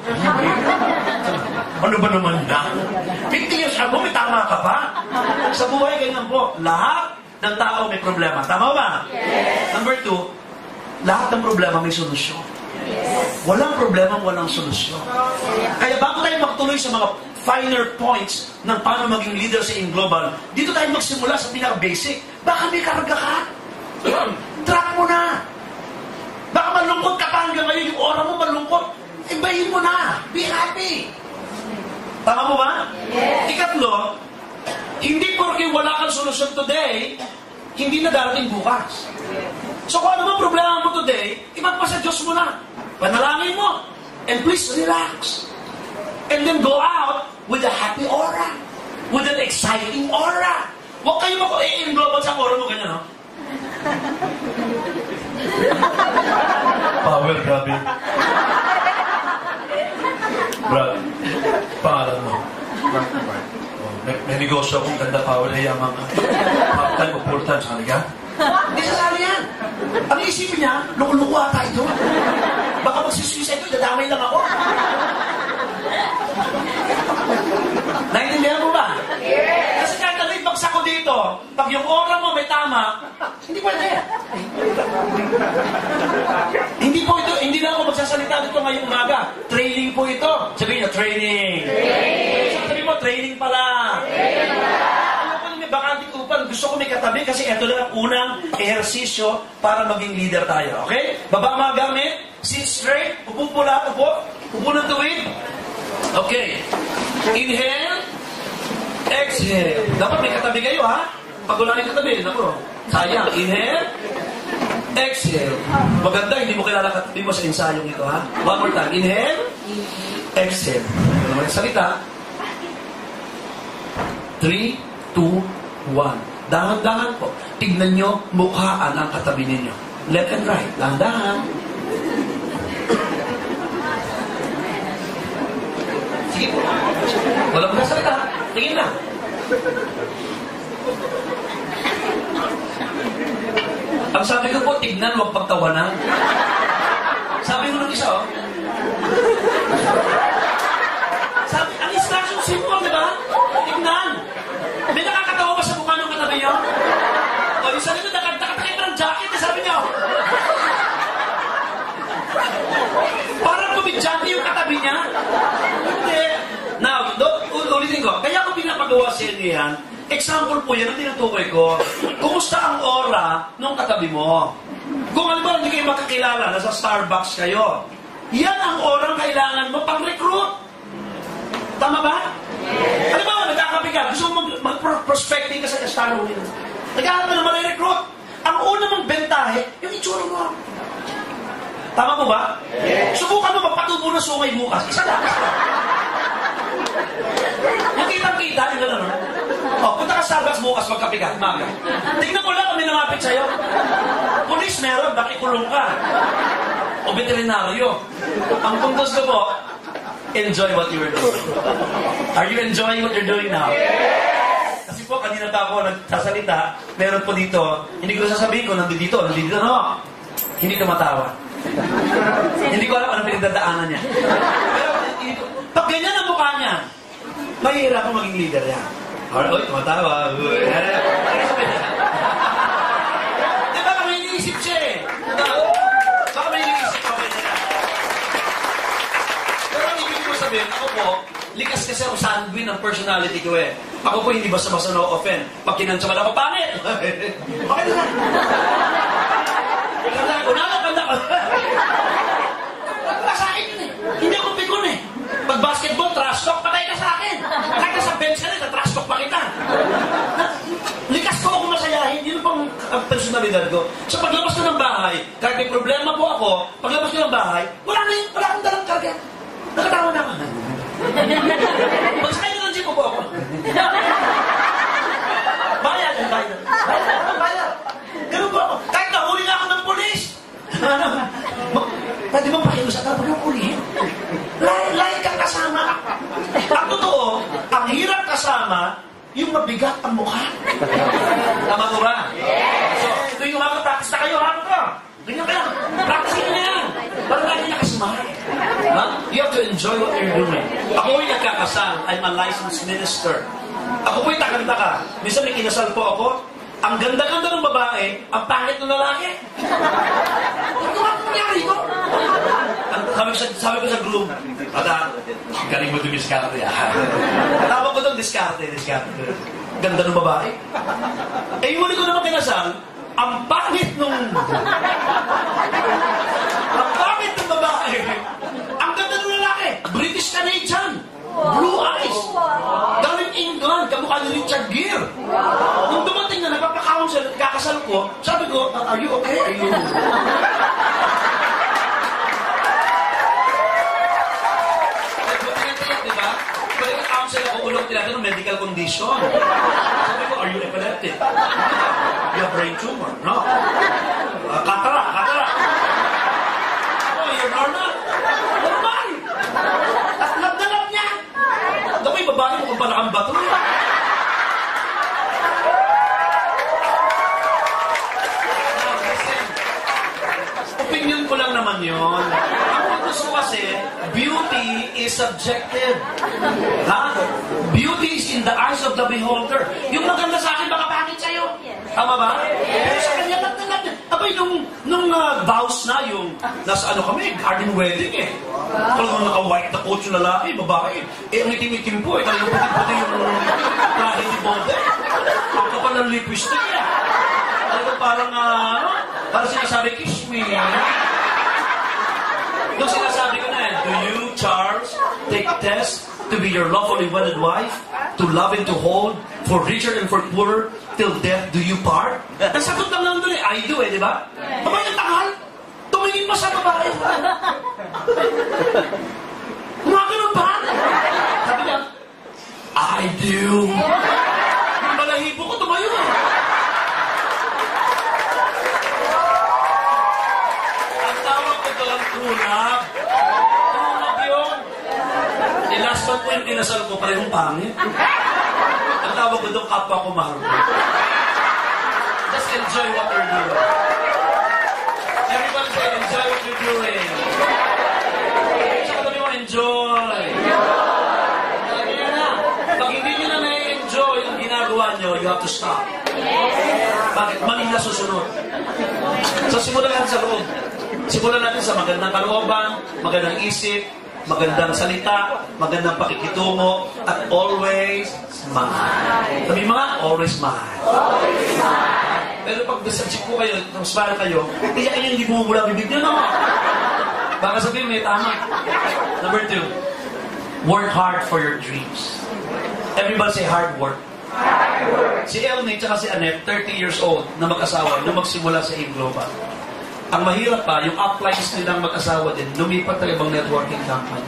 Ano ba naman na? 50 years ago, may tama ka pa? Sa buhay, ganyan po. Lahat ng tao may problema. Tama ba? Yes. Number 2, lahat ng problema may solusyon. Walang problema, walang solusyon. Kaya bago tayo magtuloy sa mga finer points ng paano maging leader sa In-Global, dito tayo magsimula sa pinaka-basic. Baka may karga ka? Track mo na. Baka malungkot ka pa hanggang ngayon, yung oras mo malungkot, ibahin mo na. Be happy. Tama mo ba? Yes. Ikatlo, hindi porke wala kang solusyon today, hindi na darating bukas. So kung ano man problema mo today, ipagpasa Diyos mo na. Panalangin mo. And please relax. And then go out with a happy aura. With an exciting aura. Huwag kayo in-global sa aura mo ganyan, no? Power, grabe. Brad, pangalan mo. May negosyo akong ganda, Power, hayamang ka. Half-time o full-time, sali ka? Hindi sasali yan. Ang isipin niya, loko-loko ata ito. Baka magsisuisa ito, dadamay lang ako. Naintindihan mo ba? Yes. Kasi kahit ano ibagsak ko dito, pag yung aura mo may tama, hindi pwede. Hindi po ito, hindi na ako magsasalita dito ngayong umaga. Training po ito. Sabihin niyo, training. Sabihin mo, training pala. Bakanting upan, gusto ko may katabi kasi ito lang ang unang ehersisyo para maging leader tayo. Okay? Baba mga gamit, sit straight, upo pula, upo ng tuwid. Okay. Inhale, exhale. Dapat may katabi kayo, ha? Pag wala yung katabi, naku, sayang. Inhale, exhale. Maganda, hindi mo kilala katabi mo sa ensayong ito, ha? One more time. Inhale, exhale. Ano naman yung salita? 3, 2, 1. Dahan-dahan po. Tignan nyo, mukhaan ang katabi ninyo. Left and right. Dahan-dahan. Sige po. Walang magsasalita. Tingin lang. Ang sabi ko po, tignan, huwag pagtawanan. Sabi ko ng isa, oh. Sabi, ang instruction simple, di ba? Tignan. May nakakatawa ba sa mukha ng katabi niyo? O, yung sabi ko, nakatakit ng jacket, sabi niyo. Parang kumidyante yung katabi niya. Hindi. Now, ulitin ko. Kaya ako pinapagawa sa inyo yan. Example po yan ang tinutukoy ko. Kumusta ang aura ng katabi mo? Kung ano ba, hindi kayo makakilala, nasa Starbucks kayo. Yan ang aura kailangan mo pang-recruit. Tama ba? Ano ba, nagkakapi ka? Gusto mo mag-prospecting ka sa Starbucks. Nagkakapi ka na mag-recruit. Ang una mong bentahe, yung itsura mo. Tama mo ba? Subukan mo magpatubo ng sungay bukas. Isa lang. Yung kitang-kita, yung gano'n, no? O, punta ka sa Starbucks bukas, magkapi ka, maga. Tignan mo lang kung may namapit sa'yo. Pulis meron, baka ikulong ka. O veterinaryo. Ang puntos ko po, enjoy what you are doing. Are you enjoying what you're doing now? Yes! Kasi po, kanina pa ako nagsasalita, meron po dito, hindi ko sasabihin ko, nandito, no? Hindi tumatawa. Hindi ko alam anong pinagdadaanan niya. Pero, pag ganyan ang mukha niya, mahirap akong maging leader yan. Oy, tumatawa. Di ba, may iniisip siya eh. Baka may iniisip ako niya. Pero ang ibig ko sabihin, ako po, likas kasi ako sanguine ng personality ko eh. Ako po hindi basta-basta no-offend. Pag kinansyaman ako, pangit! Okay na lang. Unala-panda ko. Wala sa akin yun eh. Hindi ako pikon eh. Pag basketball, trash talk, patay ka sa akin. Kahit nasa bench ka na, trash talk pa kita. Likas ko ako masayahin. Yun pang personalidad ko. Sa paglabas ko ng bahay, kahit may problema po ako, paglabas ko ng bahay, wala akong dalang karga. Nakatawa na ako. Magsakay na ng jeep po ako. Bayad. Ganun po ako. Kahit nahuli na ako ng polis. Pwede bang pakiusap ka ng polis? Lahat kang kasama. Ang totoo, ang hirap kasama, yung mabigat ang mukha. Tama ko ba? So, tuwing umaga-practice na kayo, harap ka. Ganyan ka lang. Practice nyo na yan. Para lagi nakasmile. You have to enjoy what you're doing. Ako ay nagkakasal. I'm a licensed minister. Ako po'y takanda-ka. Minsan may kinasal po ako. Ang ganda-ganda ng babae, ang pangit ng lalaki. sabi ko sa group, Ata, galing mo dumiskarte tawag ko doon, diskarte. Ganda ng babae. Eh, yung huli ko naman kinasal, ang pangit nung babae. Ang ganda ng lalaki. British Canadian. Blue eyes. Galing England. Kamukha ni Richard Gere. Nung dumating na, nagpapakounsel at kakasal ko, sabi ko, are you okay? Are you... Diba? Pwede ka-counsel ako, ulong tinatin ng medical condition. Sabi ko, are you epileptic? You have brain tumor. No. Katara. Oh, you're normal. Normal. At labdalab niya. Ako yung babae mo kung pala kang bato. Opinion ko lang naman yun. Ang gusto kasi, beauty is subjective. Ha? Beauty is in the eyes of the beholder. Yung maganda sa akin, baka pangit sa'yo. Tama ba? Pero sa kanya, lahat niya. Abay, nung vows na yung, nasa ano kami, garden wedding eh. Talagang naka-white na coat yung lalaki, babae. Eh, ang itim-itim po eh. Talagang puti-puti yung trahe ni Bonde. Ang kapal ng lipstick eh. Talagang parang, parang sinasabi, kiss me. Nung sinasabi ko na, do you, Charles, take test to be your lawfully wedded wife, to love and to hold, for richer and for poorer, till death do you part? Ang sagot lang naman doon I do di ba? Babae ang takal, tumingin mo sa babae. Mga ganun ba? Sabi niya, I do. Yung balahibo ko tumayo eh. Tulab yun. Last month po yung kinasal ko, parehong pangit. Ang tawag ko doon, kapwa ko mahal. Just enjoy what you're doing. Everybody say, enjoy what you're doing. Saka kami mo, enjoy. Kaya na, pag hindi nyo na na-enjoy ang ginagawa nyo, you have to stop. Bakit? Maling na susunod. So, simulan lang sa loob. Simulan natin sa magandang kalooban, magandang isip, magandang salita, magandang pakikitungo, at always smile. Sabi mga, always smile. Always smile. Pero pag subject po kayo, nung smile kayo, kaya kayo hindi bumubula bibig nyo, no? Baka sabihin, may tama. Number 2, work hard for your dreams. Everybody say hard work. Si Elnie at si Annette, 30 years old, na mag-asawa, nung magsimula sa Global. Ang mahirap pa, yung uplines nilang mag-asawa din, lumipat na ibang networking company.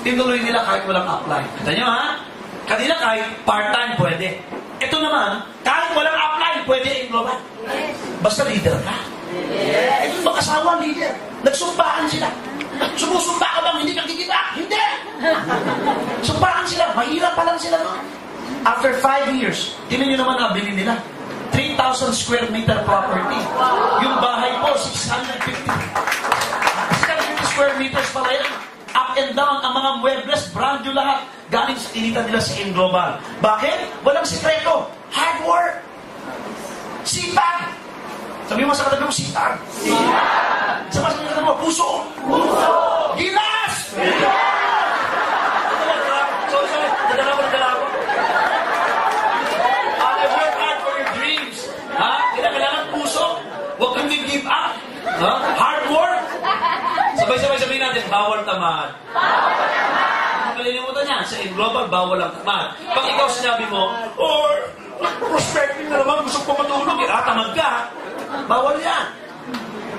Tinuloy nila kahit walang upline. Kita nyo ha? Kanina kahit part-time pwede. Ito naman, kahit walang upline, pwede in global. Basta leader ka. Ito mag-asawa, leader. Nagsumpaan sila. Sumusumpa ka bang hindi kakikita? Hindi! Sumpaan sila. Mahirap pa lang sila. No? After 5 years, tinan nyo naman nabili nila. 3,000 square meter property. Yung bahay po, 650 square meters pala yan. Up and down, ang mga muebles, brand new lahat. Galing sa kinita nila sa Global. Bakit? Walang sikreto. Hard work. Sipag. Sabi mo sa katabi mo, sipag. Sa katabi mo, puso. Gilas! Huwag kang give up. Hard work. Sabay-sabay sabihin natin, bawal tamad. Malilimutan niya, sa Global, bawal ang tamad. Pag ikaw sinabi mo, prospecting na naman, gusto ko matulog, tamad ka. Bawal yan.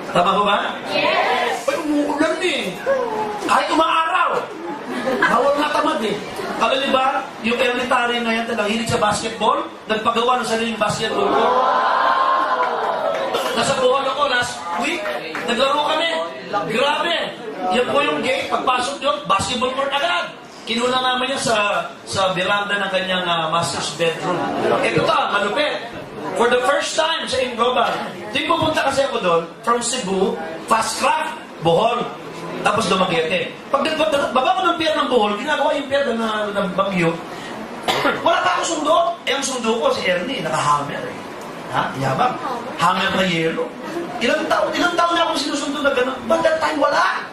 Tama ko ba? Yes. Ay, umuulan eh. Kahit umaaraw. Bawal nga tamad eh. Kala ba, yung elementary na yan talagang hilig sa basketball, nagpagawa ng sariling basketball ko. Nasa Bohol ako last week. Naglaro kami. Grabe. Yan po yung gate. Pagpasok yun, basketball court agad. Kinuna namin yan sa veranda ng kanyang master's bedroom. Ito malupit. For the first time sa Global. Di pupunta kasi ako doon, from Cebu, fast craft, Bohol. Tapos Dumaguete. Pag baba ko ng pier ng Bohol, ginagawa yung pier ng Bagyo. Wala pa akong sundo. Ang sundo ko si Ernie, nakahammer eh. Ha? Yabang. Hammer na yelo. Ilang taon na akong sinusundo na gano'n. But that time, wala.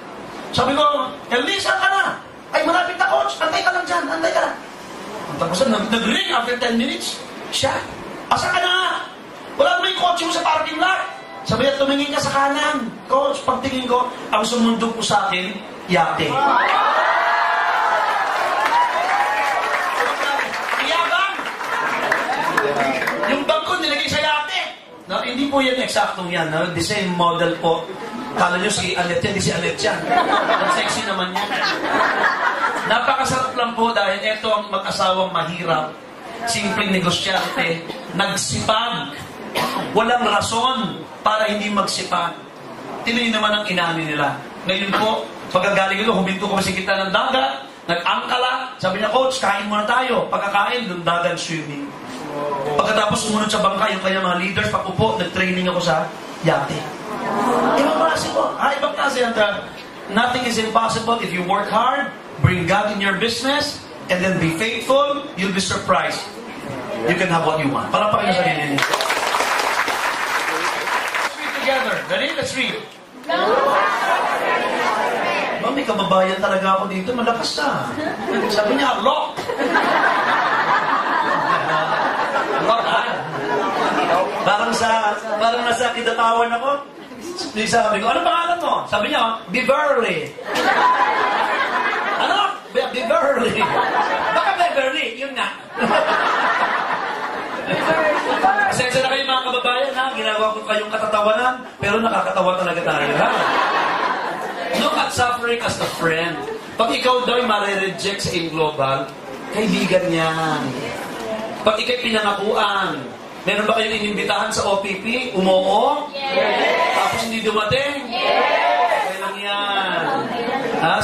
Sabi ko, Elisa ka na. Ay, malapit na, coach. Antay ka lang dyan. Antay ka lang. Tapos nag-ring after 10 minutes. Siya, asa ka na? Wala naman yung kotse mo sa parking lot. Sabi niya, tumingin ka sa kanan. Coach, pagtingin ko, ang sumundog po sa akin, yate. Iyabang! Yung bag ko, nilagay sa yate. No, hindi po yan eksaktong yan. No? The same model po. Kala nyo si Alet yan, di si Alet yan. Ang sexy naman yan. Napakasarap lang po dahil ito ang mag-asawang mahirap. Simpleng negosyante. Nagsipag. Walang rason para hindi magsipag. Tinuloy naman ang inani nila. Ngayon po, pagkagaling ko, huminto ko sa kita ng dagat, nag-angkala, sabi niya, coach, kain muna tayo. Pagkakain, doon dagat swimming. Pagkatapos sumunod sa bangka, yung kanyang mga leaders, pag-upo, nag-training ako sa yate. Ibang klase po. Ibang klase yan. Nothing is impossible if you work hard, bring God in your business, and then be faithful, you'll be surprised. You can have what you want. Para pakita sa sarili niyo. Together. Ready? Let's read. May kababayan talaga ako dito. Malakas na. Sabi niya, lock. Lock, ha? Parang nasa kitatawan ako. Sabi ko, ano pangalan mo? Sabi niya, Beverly. Ano? Beverly. Baka Beverly. Yun nga. Pasensya na kayo mga kababayan, ha? Ginawa ko kayong katatawanan, pero nakakatawa talaga tayo, ha? Look at suffering as a friend. Pag ikaw daw ay mare-reject sa in-global, kaibigan niyan. Pag ikaw'y pinangakuan, meron ba kayong inimbitahan sa OPP? Umoo? Yes! Tapos hindi dumating? Yes! Okay lang yan.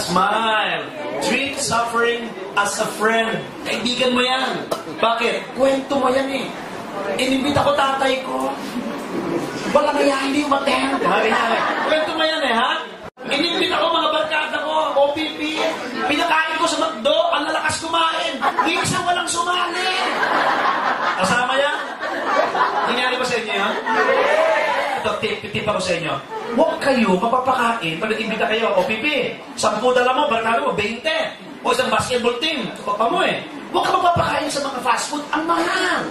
Smile. Treat suffering as a friend. Kaibigan mo yan. Bakit? Kwento mo yan eh. Inimbita ko tatay ko. Wala na yan, hindi umaten. Kwento mo yan eh, ha? Inimbita ko mga barkada ko, OPP. Pinakain ko sa McDo, ang lalakas kumain. Isang walang sumali. Kasama yan? Nangyari ba sa inyo yan? Ito, tip ako sa inyo. Huwag kayo mapapakain pag nag-imbita kayo, OPP. 10 dala mo, barkada mo, 20. O isang basketball team, kapapa mo eh. Huwag ka mapapakain sa mga fast food, ang mahal.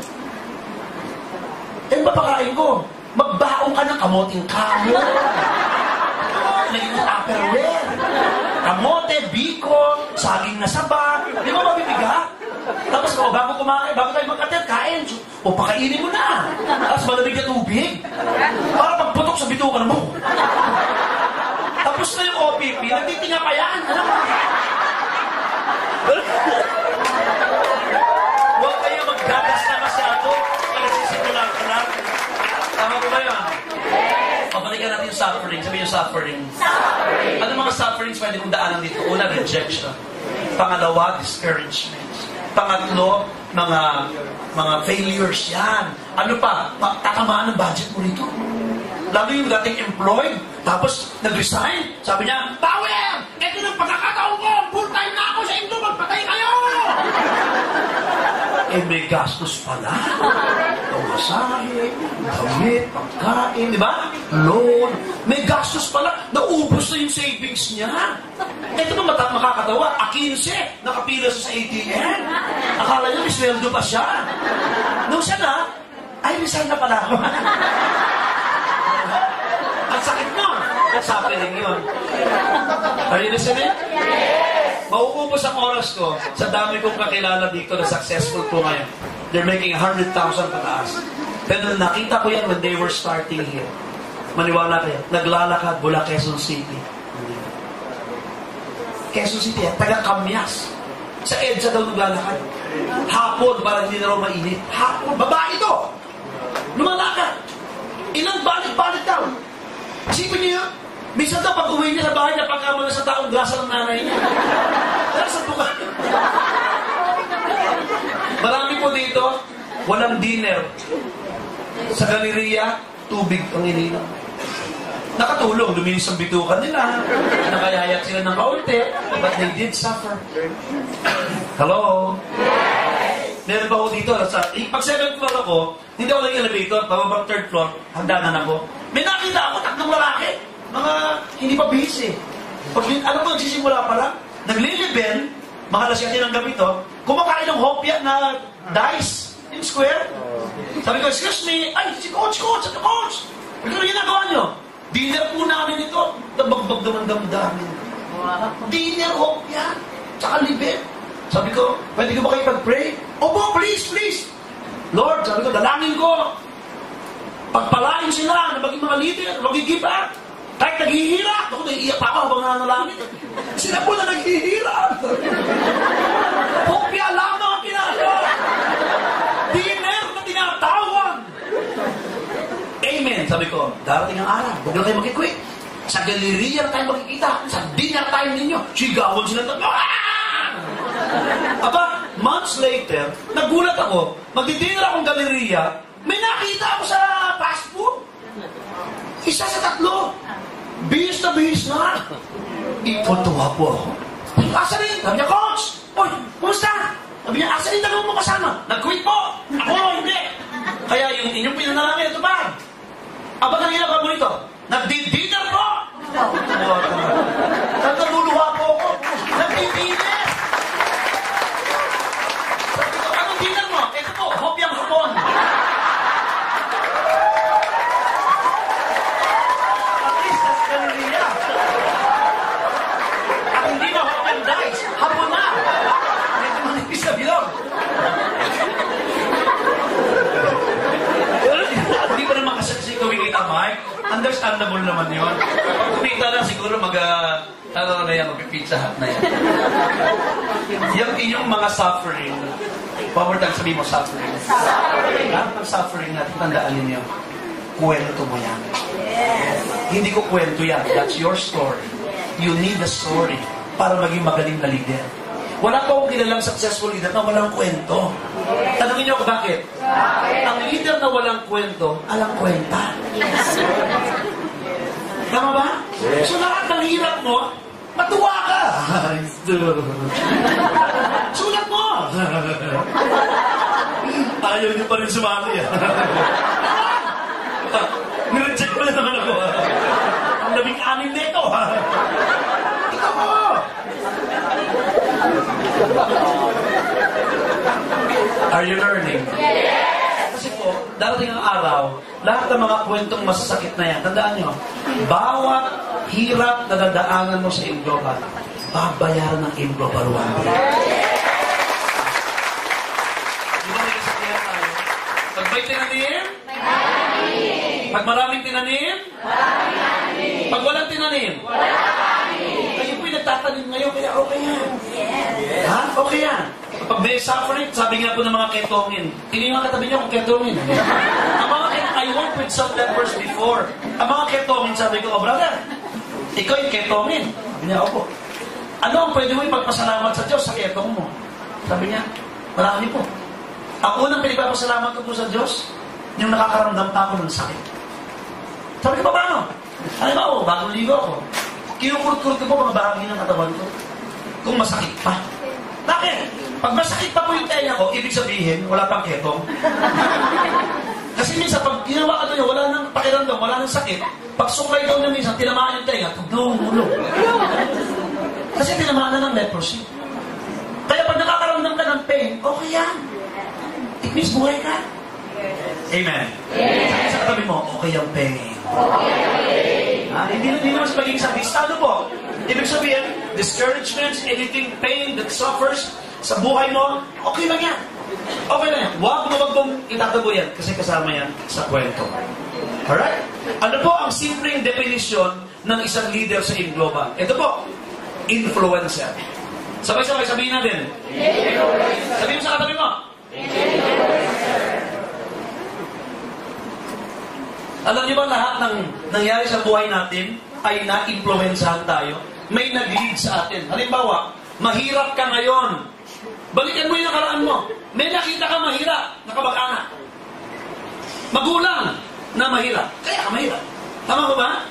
Eh, mapapakain ko. Magbaong ka ng kamoting kamo. Naging Tupperware. Kamote, biko, saging na saba. Di ba mabibigat? Tapos bago kumain, bago tayo magkatet, kain. O pakainin mo na. Tapos malamig na tubig. Para magputok sa bitukan mo. Tapos na yung OPP, nagtitinga pa yan. Huwag kayo maggagas na masyado. Nagsisimula ka na. Tama ko ba yun? Pabalikan natin yung suffering. Sabi yung suffering. Ano mga sufferings pwede kong daanan dito? Una, rejection. Pangalawa, discouragement. Pangatlo, mga failures. Yan. Ano pa? Tatamaan ng budget mo rito. Lalo yung dating employed, tapos nag-resign. Sabi niya, Power! Ito ng pagkakataon ko! Full time na ako sa Indo! Magpatay kayo! Eh, may gastos pala. Masahe, damit, pagkain, di ba? Loan. May gastos pala. Naubos na yung savings niya. Ito na makakatawa. 15, nakapila sa ATM. Akala niya may sweldo pa siya. Nung siya na, ay, resign na pala ako. Ang sakit mo. Suffering yun. Are you listening? Yes! Mauubos ang oras ko sa dami kong kakilala dito na successful po ngayon. They're making 100,000 pataas. Pero nakita ko yan when they were starting here. Maniwala kayo. Naglalakad mula Quezon City. Quezon City, taga-Kamyas. Sa EDSA daw naglalakad. Hapon, para hindi na raw mainit. Hapon, babae ito! Lumalakad. Ilang balik-balik daw. Isipin niyo yun? Minsan daw, pag uwi niya sa bahay, napagkama na sa taong grasa ng nanay niya. Pero sa buka. Marami po dito, walang dinner. Sa galeriya, tubig ang ininom. Nakatulong, luminis ang bitukan nila. Nakayayat sila ng kaunti, but they did suffer. Hello? Meron pa ako dito. Pag 7th floor ako, hindi ako nag-elevator, pababang 3rd floor, hagdanan ako. May nakita ako, 3 lalaki. Mga hindi pa busy. Pag, alam mo, nagsisimula pa lang, naglilibin, mga alas 7 ng gabi to, kumakain ng hopya na dice in square. Sabi ko, excuse me, ay, si coach. Ano ginagawa nyo? Dinner po namin ito. Nabagbag naman damdamin. Dinner hopya, tsaka libin. Sabi ko, pwede ko ba kayo pag-pray? Opo, please. Lord, sabi ko, dalangin ko. Pagpalain sila na maging mga leader, mag-give up. Kahit naghihirap. Ako, naiiyak pa ako habang nanalangin. Sila po na naghihirap. Hopya lang mga pinagawa. Dinner na tinatawag. Amen. Sabi ko, darating ang araw. Huwag na kayo mag-quit. Sa galeriya na tayo makikita. Sa dinner time ninyo. Sigawan sila. Aba, months later, nagulat ako. Magdi-dinner akong galeriya. May nakita ako sa fast food. Isa sa 3. Bihis na. Itutuwa po ako. Asa rin? Sabi niya, coach! Oy, kumusta? Sabi niya, asa rin talagang mo kasama? Nag-quit po! Ako, hindi! Kaya yung inyong pinanalangin, ito ba? Aba, nangyayari ka mo nito? Nagdi-dinner po! Nagdaluluha po ako. Nagdi-dinner! Sabi ko, anong dinner mo? Ito po, hopyang hapon. At least, that's galeriya. At hindi na hopyang dice. Hapon na. Medyo manipis na bilog. Hindi pa naman kasi kumikita, Mike. Understandable naman yun. Pag kumita na, siguro mag-pizza hut na yan. Yung inyong mga suffering, power time, sabi mo, suffering. Lahat ng suffering natin, tandaan ninyo, kwento mo yan. Hindi ko kwento yan. That's your story. You need a story para maging magaling na leader. Wala pa akong kilalang successful leader na walang kwento. Tanungin niyo ako bakit? Ang leader na walang kwento, alang kwenta. Tama ba? So lahat ng hirap mo, matuwa ka. Sulat mo. Ayaw niyo pa rin sumali. Nireject mo na naman ako. Ang 16 nito. Ikaw mo. Are you learning? Yes! Kasi po, darating ang araw, lahat ng mga kwentong masasakit na yan, tandaan nyo, bawat hirap na dadaanan mo sa Imglobal, babayaran ng Imglobal one day. Di ba may kasabihan tayo? Pag may tinanim? Pag maraming tinanim? Pag walang tinanim? Kayo po'y nagtatanim ngayon, kaya okay yan. Ha? Okay yan. Pag may suffering, sabi nga po ng mga ketongin, tingin nga katabi niyo kung ketongin. Ang mga I worked with some lepers before. Ang mga ketongin, sabi ko, oh brother, ikaw yung ketongin. Sabi niya, opo. Ano ang pwede mo ipagpasalamat sa Diyos sa ketong mo? Sabi niya, marami po. Ang unang pinagpapasalamat ko po sa Diyos, yung nakakaramdam pa ako ng sakit. Sabi ko, paano? Ano ba ako? Bagong ligo ako. Kinukurot-kurot ko po mga bahagi ng katawan ko. Kung masakit pa. Bakit? Pag masakit pa po yung tenga ko, ibig sabihin, wala pang ketong. Kasi minsan, pag ginawa ka doon, wala nang pakiramdam, wala nang sakit. Pag suklay daw na minsan, tinamaan yung tenga, tugno. Kasi tinamaan na ng leprosy. Kaya pag nakakaramdam ka ng pain, okay yan. It means buhay ka. Amen. Yes. Sa katabi mo, okay ang pain. Hindi naman sa maging sadistado po. Ibig sabihin, discouragement, anything pain that suffers sa buhay mo, okay lang yan. Okay lang yan. Huwag mong itatago yan kasi kasama yan sa kwento. Alright? Ano po ang simpleng definition ng isang leader sa Imglobal? Ito po, influencer. Sabay-sabay, sabihin natin. Sabihin mo sa katabi mo. Alam niyo ba lahat ng nangyari sa buhay natin ay na-influensahan tayo? May nag-lead sa atin. Halimbawa, mahirap ka ngayon. Balikan mo yung nakaraan mo. May nakita ka mahirap, nakabag-anak. Magulang na mahirap. Kaya ka mahirap. Tama ko ba?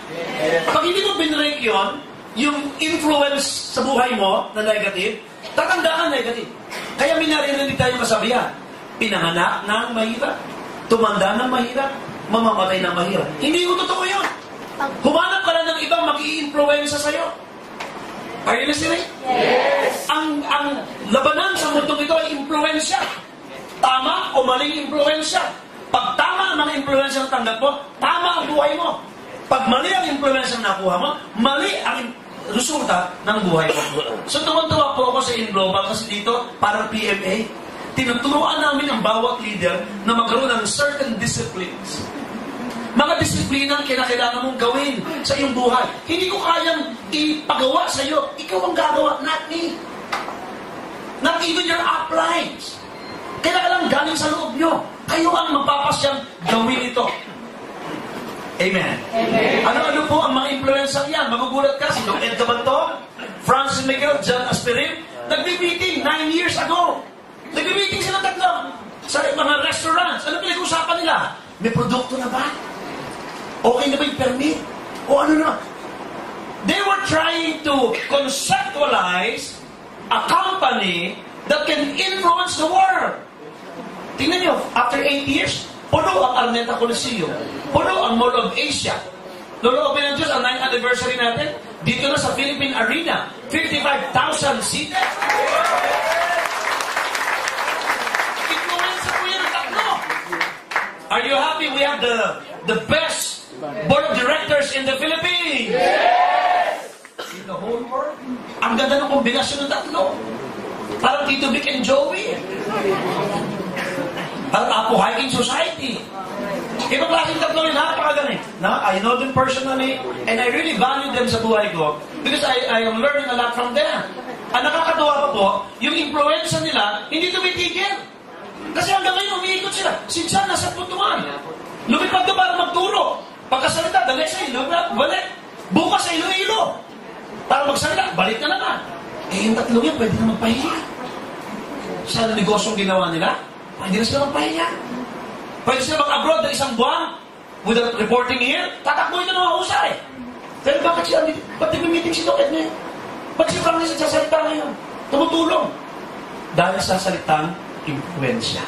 Pag hindi mo binrake yun, yung influence sa buhay mo na negative, tatandaan negative. Kaya minarinig tayo kasabihan. Pinanganak ng mahirap. Tumanda ng mahirap. Mamamatay ng mahirap. Hindi ko totoo yun. Humanap ka lang ng ibang mag-i-influensa sa'yo. Are you listening? Yes. Ang labanan sa mundong ito ay impluensya. Tama o maling impluensya. Pag tama ang mga impluensya na tanggap mo, tama ang buhay mo. Pag mali ang impluensya na nakuha mo, mali ang resulta ng buhay mo. So tuwan-tuwa po ako sa InGlobal kasi dito, parang PMA, tinuturuan namin ang bawat leader na magkaroon ng certain disciplines. Mga disiplinang kinakailangan mong gawin sa iyong buhay. Hindi ko kayang ipagawa sa iyo. Ikaw ang gagawa, not me. Not even your uplines. Kailangan galing sa loob nyo. Kayo ang magpapasyang gawin ito. Amen. Amen. Ano-ano po ang mga influencer yan? Magugulat ka. Si Dr. Ed Cabanton, Francis Miguel, John Aspirin, nagbi-meeting 9 years ago. Nagbi-meeting sila tatlo sa mga restaurants. Ano pinag-usapan nila? May produkto na ba? Okay na ba yung permit? O ano na? They were trying to conceptualize a company that can influence the world. Tingnan nyo, after 8 years, puno ang Araneta Coliseum. Puno ang Mall of Asia. Loloobin ng Diyos ang 9th anniversary natin. Dito na sa Philippine Arena. 55,000 seated. Influencer po yan ang tatlo. Are you happy we have the best board of directors in the Philippines? Yes! In the whole world. Ang ganda ng kombinasyon ng tatlo. Parang Tito Vic and Joey. Parang Apo Hiking Society. Ibang klaseng tatlo yun, napakagaling. I know them personally and I really value them sa buhay ko because I am learning a lot from them. Ang nakakatawa pa po, yung influensya nila, hindi tumitigil. Kasi hanggang ngayon, umiikot sila. Sinsan, nasa putuan. Lumipad ka para magturo. Pagkasalita, dali sa ilo, balik. Bukas sa ilo-ilo. Para magsalita, balik na naman. Yung tatlong yan, pwede na magpahinga. Sa negosyong ginawa nila, pwede na sila magpahinga. Pwede sila mag-abroad na 1 buwan without reporting here, tatakbo ito na mahusay. Pero bakit sila, ba't nag-meeting si Dr. Ed ngayon? Ba't sila parang sa salita ngayon? Tumutulong. Dahil sa salitang influensya.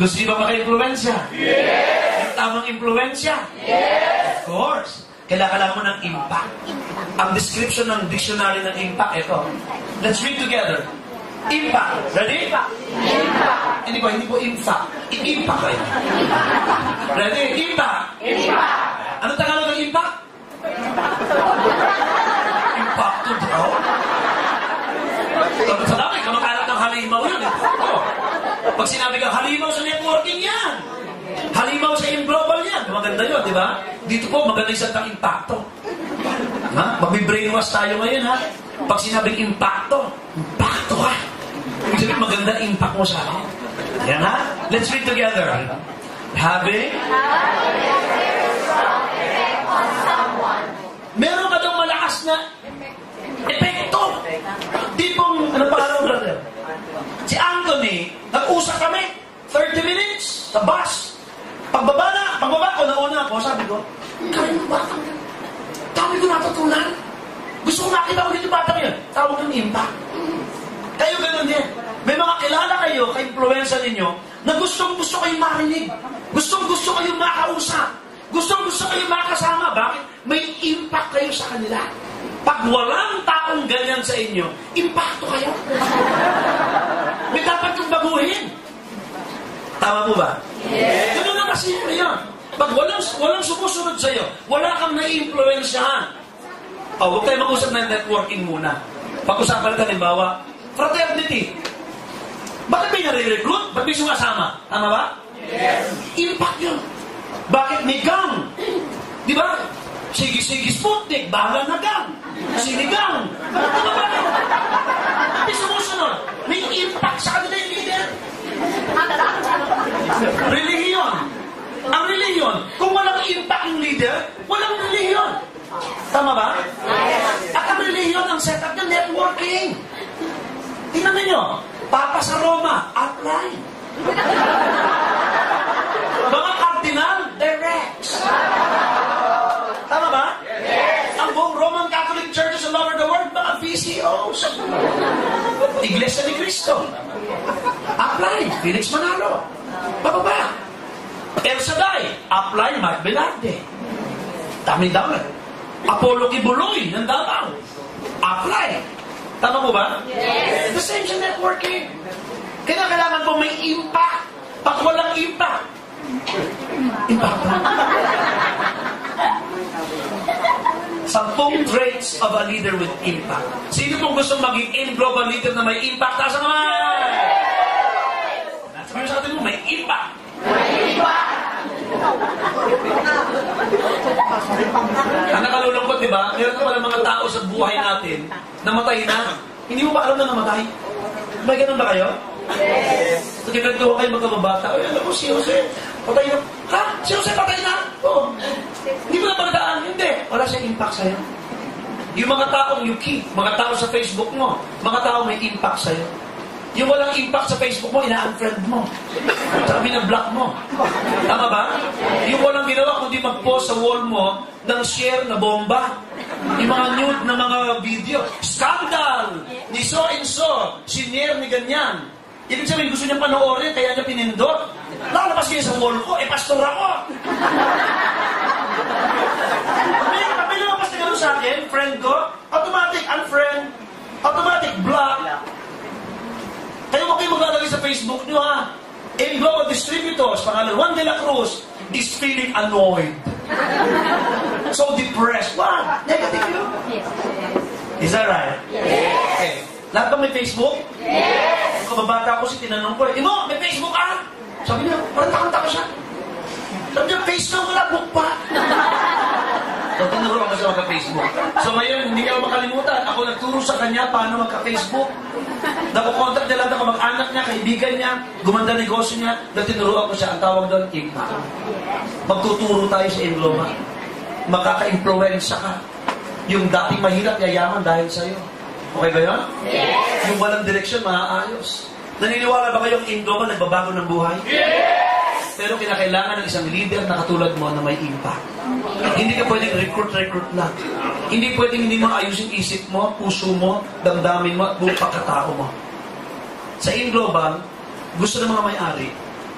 Gusto niyo ba maka-influensya? Yes! Yung tamang influensya? Yes! Of course. Kailangan mo ng impact. Ang description ng dictionary ng impact, ito. Let's read together. Impact. Ready? Impact. Hindi po impact. Impact kayo. Ready? Impact. Impact. Ano Tagalog ng impact? Impact to bro. Sa dami, kamakalat ng halimaw yun. Pag sinabi ka, halimaw sa networking yan. Halimaw sa InGlobal yan. Maganda yun, di ba? Dito po, maganda yung salitang impacto. Magbi-brainwash tayo ngayon, ha? Pag sinabing impacto ka. Ibig sabihin, maganda impact mo sa akin. Yan, ha? Let's read together. Having meron ka daw malakas na epekto. Tipong, ano pa alam, brother? Si Anthony, nag-usap kami, 30 minutes, sa bus. Pagbaba ko, nauna ako, sabi ko, kaya mo ba? Dami ko natutunan. Gusto ko nakita ko dito batang yun. Tawag ng impact. Kayo ganun din. May mga kilala kayo, ka-influensya ninyo, na gustong-gusto kayong marinig. Gustong-gusto kayong makausap. Gustong-gusto kayong makasama. Bakit? May impact kayo sa kanila. Pag walang taong ganyan sa inyo, impacto kayo. May dapat kong baguhin. Tama po ba? Yes. Ganun na kasi yun. Pag walang sumusunod sa iyo, wala kang nai-influensyahan. Huwag tayo mag-usap na networking muna. Pag-usapan natin, halimbawa, fraternity. Bakit may nare-recruit? Ba't may sumasama? Tama ba? Yes. Impact yun. Bakit may gang? Di ba? Sige Sputnik, bahala na gang. Sinigang. Tama ba? May sumusunod. May impact sa kanila yung leader. Relihiyon. Ang relihiyon, kung walang impact yung leader, walang relihiyon. Tama ba? At ang relihiyon, ang setup ng networking. Tingnan ninyo, Papa sa Roma, outline. Mga cardinal, direct. Tama ba? Ang buong Roman Catholic Churches all over the world, mga PCOs. Iglesia ni Cristo. Apply, Felix Manalo. Bababa. El Shaddai, apply, Mark Velarde. Dami-dami. Apollo Kibuloy, ng Davao. Apply, Tama mo ba? Yes. The same sa networking. Kaya kailangan po may impact. Pag walang impact, impact lang. 10 traits of a leader with impact. Sino pong gusto maging global leader na may impact? Taas ang kamay! Sabi sa atin mo, may impact. Ang nakalulungkot, di ba? Meron ka pala mga tao sa buhay natin, namatay na. Hindi mo ba alam na namatay? May ganun ba kayo? Yes. So, kinagtuwa kayo magkamabata. Ay, alam mo, si Jose, patay na. Ha? Si Jose patay na? Oo. Hindi mo na pagdaan? Hindi. Wala siyang impact sa'yo. Yung mga taong you keep, mga tao sa Facebook mo, mga tao may impact sa'yo. Yung walang impact sa Facebook mo, ina-unfriend mo. Sabi na block mo. Tama ba? Yung walang ginawa, kundi mag-post sa wall mo ng share na bomba. Yung mga nude na mga video. Scandal! Ni so and so. Senior ni ganyan. Ibig sabihin, gusto niya panoorin, kaya niya pinindot. Lalabas niya sa wall ko, pastor ako. May lumabas na gano'n sa akin, friend ko, automatic unfriend, automatic block. Kaya huwag kayo maglalagay sa Facebook nyo, ha? In Global Distributors, pangalan, Juan de la Cruz is feeling annoyed. So depressed. What? Negative yun? Yes. Is that right? Yes. Okay. Lahat ba may Facebook? Yes. Kababata ko tinanong ko, Imo, may Facebook ka? Sabi niya, parang takanta ko siya. Sabi niya, Facebook, wala book pa. So, tinuruan ko siya magka-Facebook. So, ngayon, hindi ka makalimutan. Ako nagturo sa kanya paano magka-Facebook. Nakukontak niya lang ako, mag-anak niya, kaibigan niya, gumanda negosyo niya, na tinuruan ko siya. Ang tawag doon, impact. Magtuturo tayo sa Ingloma. Makaka-influensya ka. Yung dating mahirap, yayaman dahil sa'yo. Okay ba yun? Yes. Yung walang direksyon, maaayos. Naniniwala ba kayong Ingloma nagbabago ng buhay? Yes. Pero kinakailangan ng isang leader na katulad mo na may impact. Hindi ka pwedeng recruit lang. Hindi pwedeng hindi mo ayusin isip mo, puso mo, damdamin mo, at buong pagkatao mo. Sa Inglobal, gusto ng mga may-ari,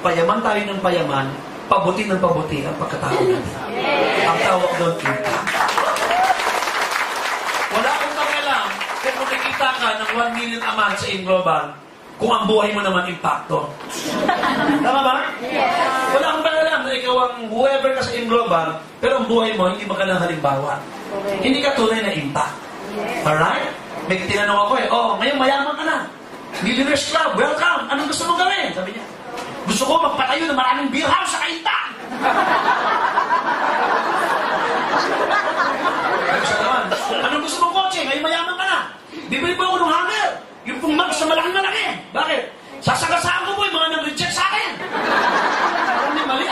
payaman tayo ng payaman, pabuti ng pabuti ang pagkatao natin. Ang tawag doon, impact. Wala akong pakialam kung kumikita ka ng 1 million a month sa Inglobal, kung ang buhay mo naman impacto. Tama ba? Yes. Wala akong pakialam na ikaw ang whoever ka sa Inglobal, pero ang buhay mo, hindi magandang halimbawa. Hindi ka tunay na impact. Alright? May tinanong ako ngayon mayaman ka na. Millionaires Club, welcome. Anong gusto mong gawin? Sabi niya, gusto ko magpatayo ng maraming beer house sa Kainta. Sabi naman, anong gusto mong kotse? Ngayon mayaman ka na. Bibili po ako ng hammer. Yung pong mag sa malaking-malaki. Bakit? Sasagasaan ko po yung mga nang-reject sa akin. Parang may mali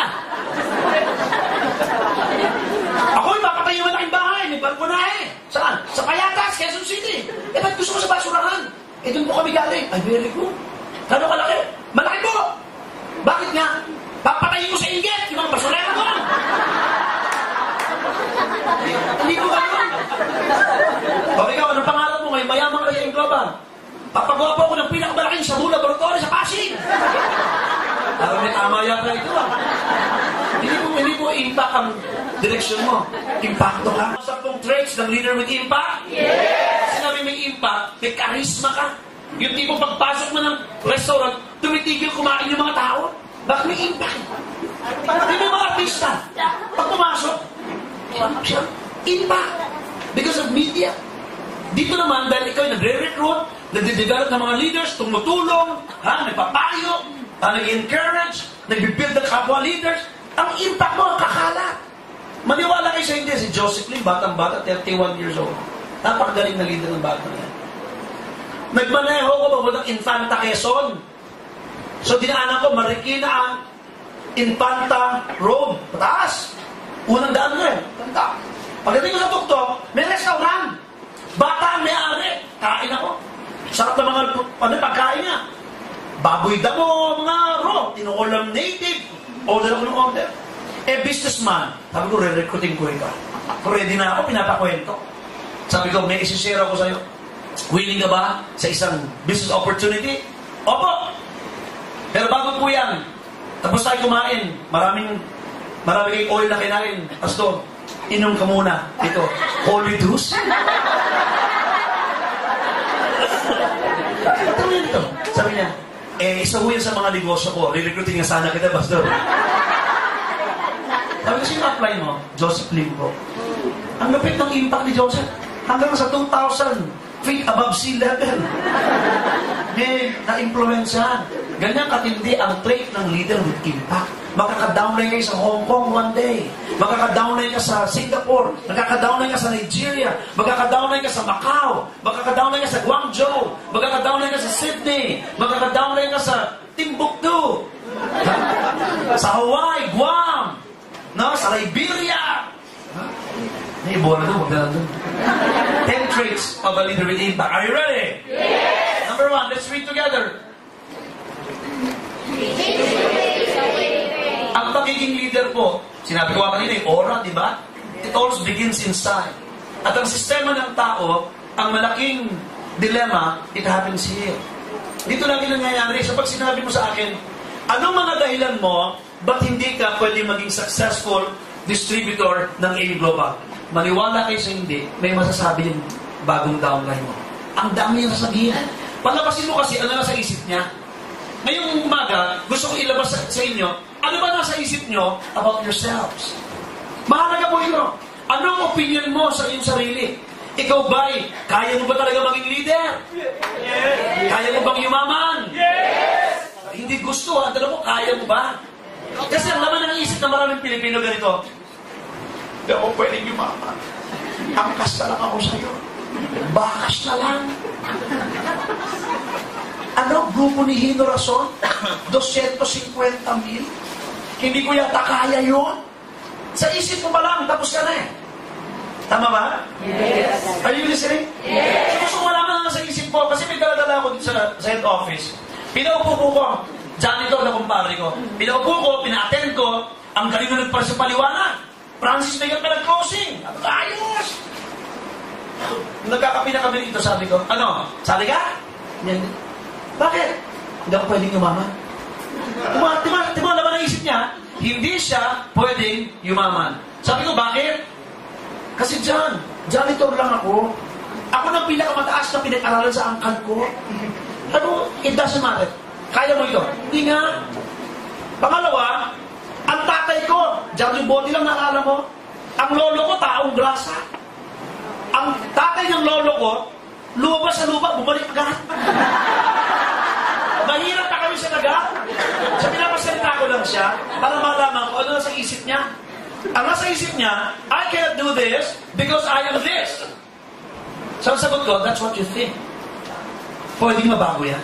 Ako yung papatay yung malaking bahay. May balkonahe. Saan? Sa Payatas, Quezon City. Ba't gusto ko sa basurahan? Doon po kami galing. Ay, very good. Gano'ng kalaki? Malaki po. Bakit nga? Papatayin ko sa inggit yung mga basurera ko. Hindi ko gano'n. O ikaw, anong pangalan mo ngayon? Mayaman ka sa Inglobal. Papagawa po ako ng pinakamalaking Shabu Laboratory sa Pasig. Parang may tama yata ito Hindi po impact ang direksyon mo. Impacto ka. 10 traits ng leader with impact? Yes! Sinabi may impact, may charisma ka. Yung tipo pagpasok mo ng restaurant, tumitigil kumain yung mga tao. Bakit may impact? Yung mga artista, pag pumasok, impact. Because of media. Dito naman, dahil ikaw nagre-recruit, nagde-develop ng mga leaders, tumutulong, nagpapayo, nag-encourage, nagbibuild ng kapwa leaders, ang impact mo, ang kakalat. Maniwala kayo sa hindi, si Joseph Lim, batang-bata, 31 years old. Napakagaling na leader ng bata niya. Nagmaneho ko papuntang Infanta Quezon. So dinaanan ko, Marikina ang Infanta Road. Pataas. Unang daan ko Tanda. Pagdating ko sa tuktok, may restaurant. Bata ang may-ari. Kain ako. Sarap na mga pagkain niya. Baboy damo, mga raw. Tinukulang native. Order ako ng order. Businessman. Sabi ko, re-recruiting ko ikaw. Kung ready na ako, pinapakwento. Sabi ko, may isi-share ako sa'yo. Willing ka ba sa isang business opportunity? Opo. Pero bago po yan, tapos tayo kumain. Marami kayong oil na kinain. Pastor, inom ka muna. Ito, Holy Juice. Sabi niya, isa ho yan sa mga negosyo ko. Re-recruiting nga sana kita, Pastor. Sabi ko, sino apply mo? Joseph Lim po. Ang lupit ng impact ni Joseph. Hanggang sa 2,000 feet above sea level. Na-influensyahan. Ganyan katindi ang trait ng leader with impact. Makaka-downline kayo sa Hong Kong one day. Makaka-downline ka sa Singapore. Makaka-downline ka sa Nigeria. Makaka-downline ka sa Macau. Makaka-downline ka sa Guangzhou. Makaka-downline ka sa Sydney. Makaka-downline ka sa Timbuktu. Sa Hawaii, Guam. No? Sa Liberia. May bola doon, huwag na doon. 10 traits of a leader with impact. Are you ready? Yes! Number 1, let's read together. Ang pagiging leader po, sinabi ko kanina, aura, di ba? It always begins inside. At ang sistema ng tao, ang malaking dilemma, it happens here. Dito lagi nangyayari. So pag sinabi mo sa akin, anong mga dahilan mo, ba't hindi ka pwede maging successful distributor ng AIM Global? Maniwala kayo sa hindi, may masasabi yung bagong downline mo. Ang dami yung sasabihin. Palabasin mo kasi ano nasa isip niya. Ngayong umaga, gusto ko ilabas sa inyo, ano ba nasa isip nyo about yourselves? Mahalaga po ito. Anong opinion mo sa iyong sarili? Ikaw ba'y, kaya mo ba talaga maging leader? Yes. Kaya mo bang yumaman? Yes. Hindi gusto, tanong mo, kaya mo ba? Kasi ang laman ng isip ng maraming Pilipino ganito, hindi ako pwedeng yumaman. Angkas na lang ako sa'yo. Bakas na lang. Ano, grupo ni Hino Rason? 250,000? Hindi ko yata kaya yun. Sa isip mo pa lang, tapos ka na eh. Tama ba? Yes. Are you listening? Yes. Gusto ko malaman na sa isip ko, kasi may dala-dala ako dito sa head office. Pinaupo ko, janitor na kumpare ko. Pinaupo ko, pina-attend ko, ang galing na nagpara sa paliwanag. Francis, may ka nag-closing. Ayos! Nagkakapi na kami dito, sabi ko, ano, sali ka? Yan. Bakit? Hindi ako pwedeng yumaman. Tima naman ang isip niya, hindi siya pwedeng yumaman. Sabi ko, bakit? Kasi janitor lang ako. Ako nang pinakamataas na pinag-aralan sa angkan ko. Ano, it doesn't matter. Kaya mo ito? Hindi nga. Pangalawa, ang tatay ko, Johnny Botti lang naalala mo, ang lolo ko, taong grasa. Ang tatay ng lolo ko, lupa sa lupa, bumalik agad. Mahirap na kami siya agad. So pinapasalita ko lang siya para malaman ko ano nasa isip niya. Ang nasa isip niya, I cannot do this because I am this. So ang sagot ko, that's what you think. Pwedeng mabago yan.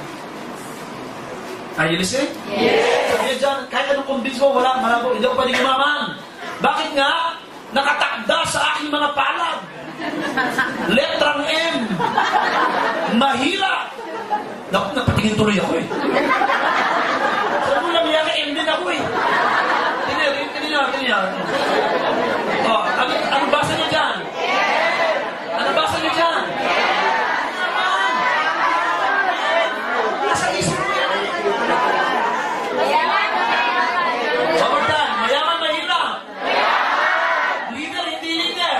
Are you listening? Yes. Sabi niya dyan, kahit anong convince mo, wala, malabo, hindi ako pwedeng umaman. Bakit nga? Nakatakda sa aking mga palad. Letrang M. Mahirap. Naku, napatingin tuloy ako eh. Sabi mo lang, yaka M din ako eh. Tingnan. Oh, ano basa niyo dyan? Ano basa niyo dyan? Nasa isip mo yan. Sabartan, mayaman, mahirap. Leader, hindi leader.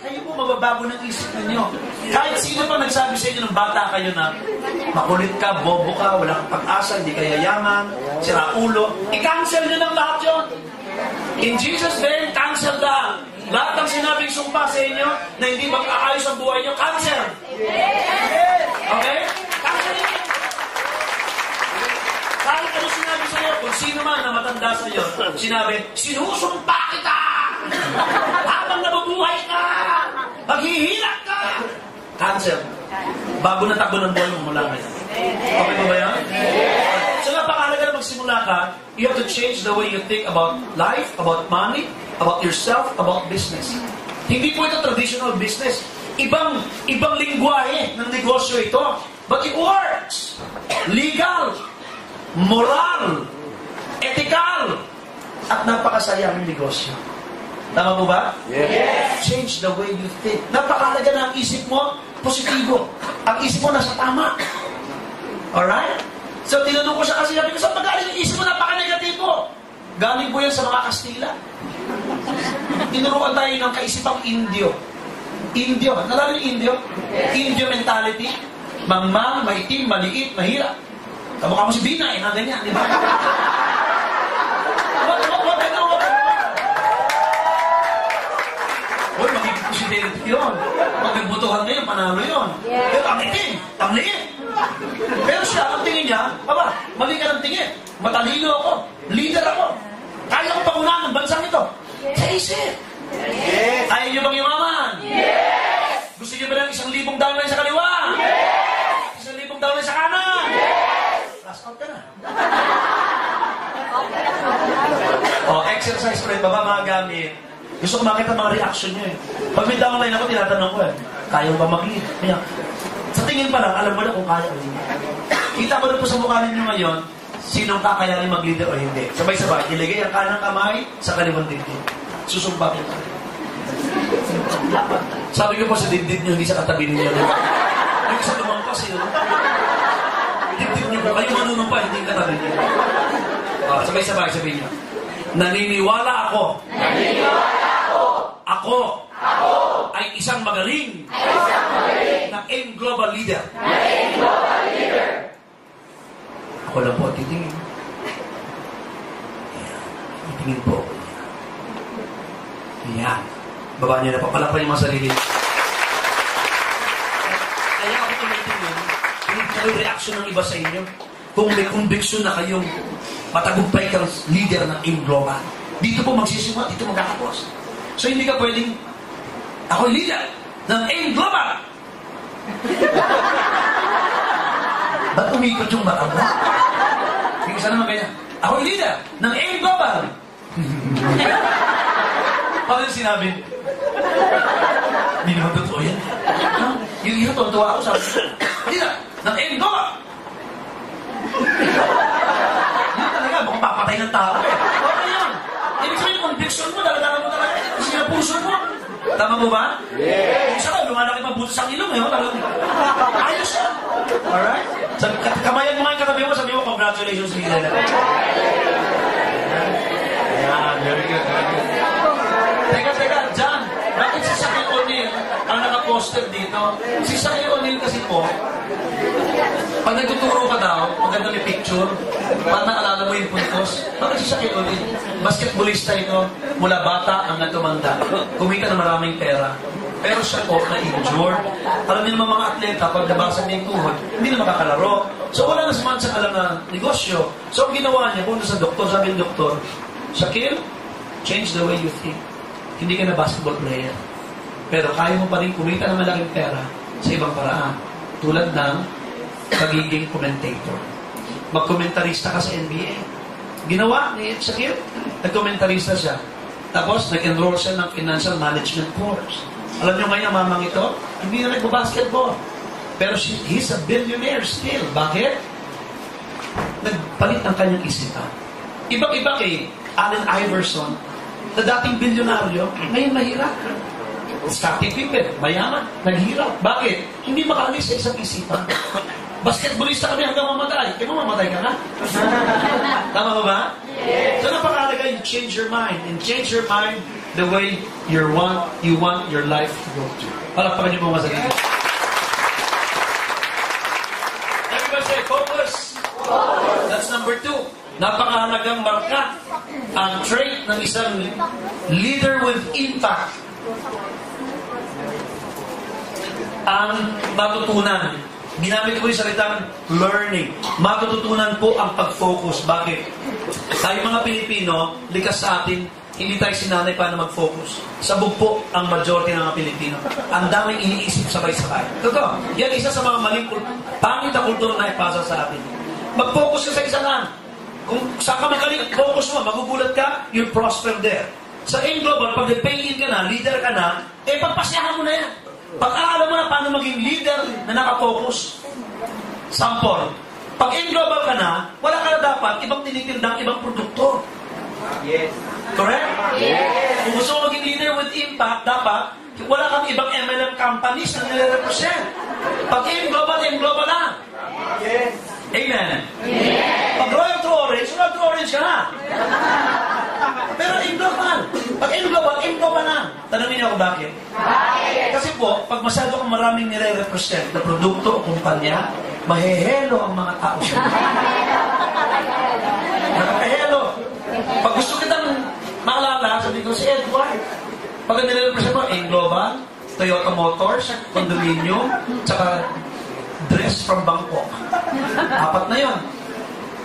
Kayo po mababago ng isip ninyo. Kahit sino pa nagsabi sa inyo ng bata kayo na makulit ka, bobo ka, wala kang pag-asa, hindi ka yayaman, sira ulo, i-cancel nyo ng lahat yun. In Jesus' name, cancel that. Lahat ng sinabing sumpa sa inyo na hindi mag-aayos ang buhay nyo, cancel. Okay? Cancel nyo. Kahit ano sinabi sa iyo, kung sino man na matanda sa iyo, sinabi, sinusumpa kita! Habang nabubuhay ka! Maghihirap ka! Cancel. Bago na takbo ng buhay mo mula ngayon. Okay ba yan? So napakahalaga na magsimula ka, you have to change the way you think about life, about money, about yourself, about business. Hindi po ito traditional business. Ibang lingwahe ng negosyo ito. But it works. Legal, moral, ethical, at napakasayang negosyo. Tama po ba? Yes. Change the way you think. Napakahalaga na ang isip mo, positibo. Ang isip mo nasa tama. Alright? So, tinanong ko siya kasi, sabi ko, saan magaling yung isip mo? Napaka-negatibo. Galing po yan sa mga Kastila. Tinuruan tayo ng kaisipang Indio. Indio. Nalala yung Indio? Indio mentality. Mangmang, maitim, maliit, mahirap. Kamukha mo si Bina, na ganyan, di ba? Uy, magiging presidente yun. Magbibutuhan ngayon, panalo yun. Pero ang itim, ang liit. Pero siya, ang tingin niya, aba, mali ka ng tingin. Matalino ako, leader ako. Kaya ko pangunahan ng bansang ito. Face it. Yes. Ayaw niyo bang yumaman? Yes. Gusto niyo ba ng $1,000 downline sa kaliwa? Yes. $1,000 downline sa kanan? Yes. Last out ka na. Exercise pa rin, baba mga gamit. Gusto ko makita mga reaction niyo eh. Pag may downline ako, tinatanong ko eh, kaya ba mag-lead? Kaya, sa tingin pa lang, alam mo na kung kaya o hindi. Kita mo na po sa mukha ninyo ngayon, sinong kakayanin mag-leader o hindi. Sabay-sabay, iligay ang kanang kamay sa kaliwang dibdib. Susumpa ko. Sabi ko po sa dibdib niyo, hindi sa katabi ninyo. Yung isa lumangkas yun. Dibdib niyo po, kayo manunumpa, hindi yung katabi niyo. Sabay-sabay, sabihin niyo. Naniniwala ako. Ako ay isang magaling na AIM Global Leader. Ako lang po titingin. Titingin po. Yan. Baba niyo na, papalapan yung mga sarili. Kaya ako tumitingin, hindi kayo reaction ng iba sa inyo. Kung may conviction na kayong matagumpay kang leader ng AIM Global, dito po magsisimula, dito magkakapos. So hindi ka pwedeng, ako leader ng AIM Global. Ba't umikot yung mata mo? Hindi ka naman kanya, ako leader ng AIM Global. Ano yung sinabi? Hindi naman totoo yan. Yung isa, tuwa ako sa leader ng AIM Global. Yun talaga, mukhang papatay ng tao eh. Okay yun. Ibig sabihin yung conviction mo, dala-dala mo talaga. Kasi yung puso mo. Tama mo ba? Yes. Isa ka, lumalaki pa butas ang ilong eh. Ayos yan. Alright? Kamayan mo nga yung katabi mo, sabi mo, congratulations, leader. Ayan, very good, very good. Teka, John, bakit si Shaquille O'Neal ang nakaposter dito? Si Shaquille O'Neal kasi po, pag nagtuturo ka daw, maganda may picture, para naalala mo yung puntos. Bakit si Shaquille O'Neal? Basketballista ito, mula bata hanggang tumanda. Kumita na maraming pera. Pero siya po na-injured. Alam niyo naman mga atleta, pag nabasag niya yung tuhod, hindi na makakalaro. So wala na sa alam na negosyo. So ang ginawa niya, punta sa doktor, sabi ng doktor, Shaquille, change the way you think. Hindi ka na basketball player. Pero kaya mo pa rin kumita ng malaking pera sa ibang paraan. Tulad ng pagiging commentator. Mag-komentarista ka sa NBA. Ginawa ni Shaquille. Nag-komentarista siya. Tapos, nag-enroll siya ng financial management course. Alam niyo ngayon, mamang ito, hindi na nagbabasketball. Pero he's a billionaire still. Bakit? Nagpalit ang kanyang isipan. Ibang-iba kay Allen Iverson, na dating bilyonaryo, ngayon mahirap. Scottie Pippen, mayaman, naghirap. Bakit? Hindi makaalis sa isang isipan. Basketballista kami hanggang mamatay. Kaya mamatay ka na. Tama ba ba? Yes. So napakalaga, you change your mind. And change your mind the way you want your life to go to. Palakpakan niyo po masagin. Everybody say, focus. That's number 2. Napakahalagang marka ang trait ng isang leader with impact. Ang matutunan. Ginamit ko yung salitang learning. Matututunan po ang pag-focus. Bakit? Tayo mga Pilipino, likas sa atin, hindi tayo sinanay paano mag-focus. Sabog po ang majority ng mga Pilipino. Ang daming iniisip sabay-sabay. Totoo. Yan isa sa mga maling pangit na kultura na ipasa sa atin. Mag-focus ka sa isa lang. Kung saan ka magaling, focus mo, magugulat ka, you'll prosper there. Sa AIM Global, pag nag-pay-in ka na, leader ka na, pagpasyahan mo na yan. Pag-aalam mo na paano maging leader na nakafocus. Sample, pag AIM Global ka na, wala ka na dapat ibang tinitindang ibang produkto. Yes. Correct? Yes. Kung gusto mo maging leader with impact, dapat wala kang ibang MLM companies na nire-represent. Pag AIM Global na. Yes. Amen? Yes. Pag Royal to Orange ka na. Pero AIM Global. Pag AIM Global na. Tanungin niyo ako bakit? Kasi po, pag pag masyado kang maraming nire-represent na produkto o kumpanya, mahehelo ang mga tao siya. Nakakahelo. Pag gusto kitang maalala, sabi ko si Edward. Pag nire-represent mo, Global, Toyota Motors, condominium, tsaka dress from Bangkok. 4 na yun.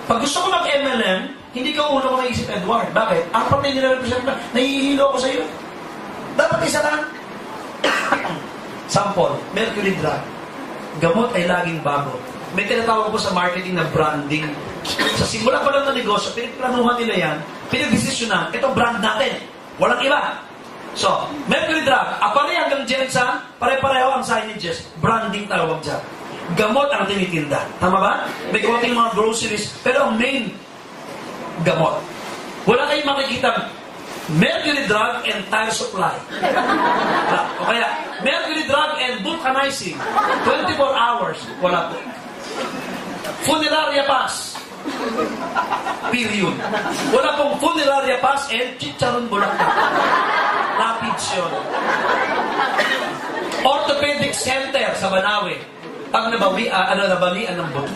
Pag gusto ko mag-MLM, hindi ka ulo ko naisip, Edward. Bakit? 4 na nire-represent mo. Nahihilo ko sa iyo. Dapat isa lang. Sample, Mercury Drug. Gamot ay laging bago. May tinatawag po sa marketing na branding. Sa simula pa lang ng negosyo, pinagplanuhan nila yan, pinagdesisyonan, ito brand natin. Walang iba. So, Mercury Drug, apare hanggang Jensen, pare-pareho ang signages. Branding tawag dyan. Gamot ang tinitinda. Tama ba? May kawating mga groceries, pero ang main, gamot. Wala kayong makikita Mercury Drug and Tire Supply. O kaya, Mercury Drug and Vulcanizing. 24 hours. Wala po. Funeraria Pass. Period. Wala pong Funeraria Pass and Chicharon Bulacan. Rapids yun. Orthopedic Center sa Banawe. Pag nabalian ng buto.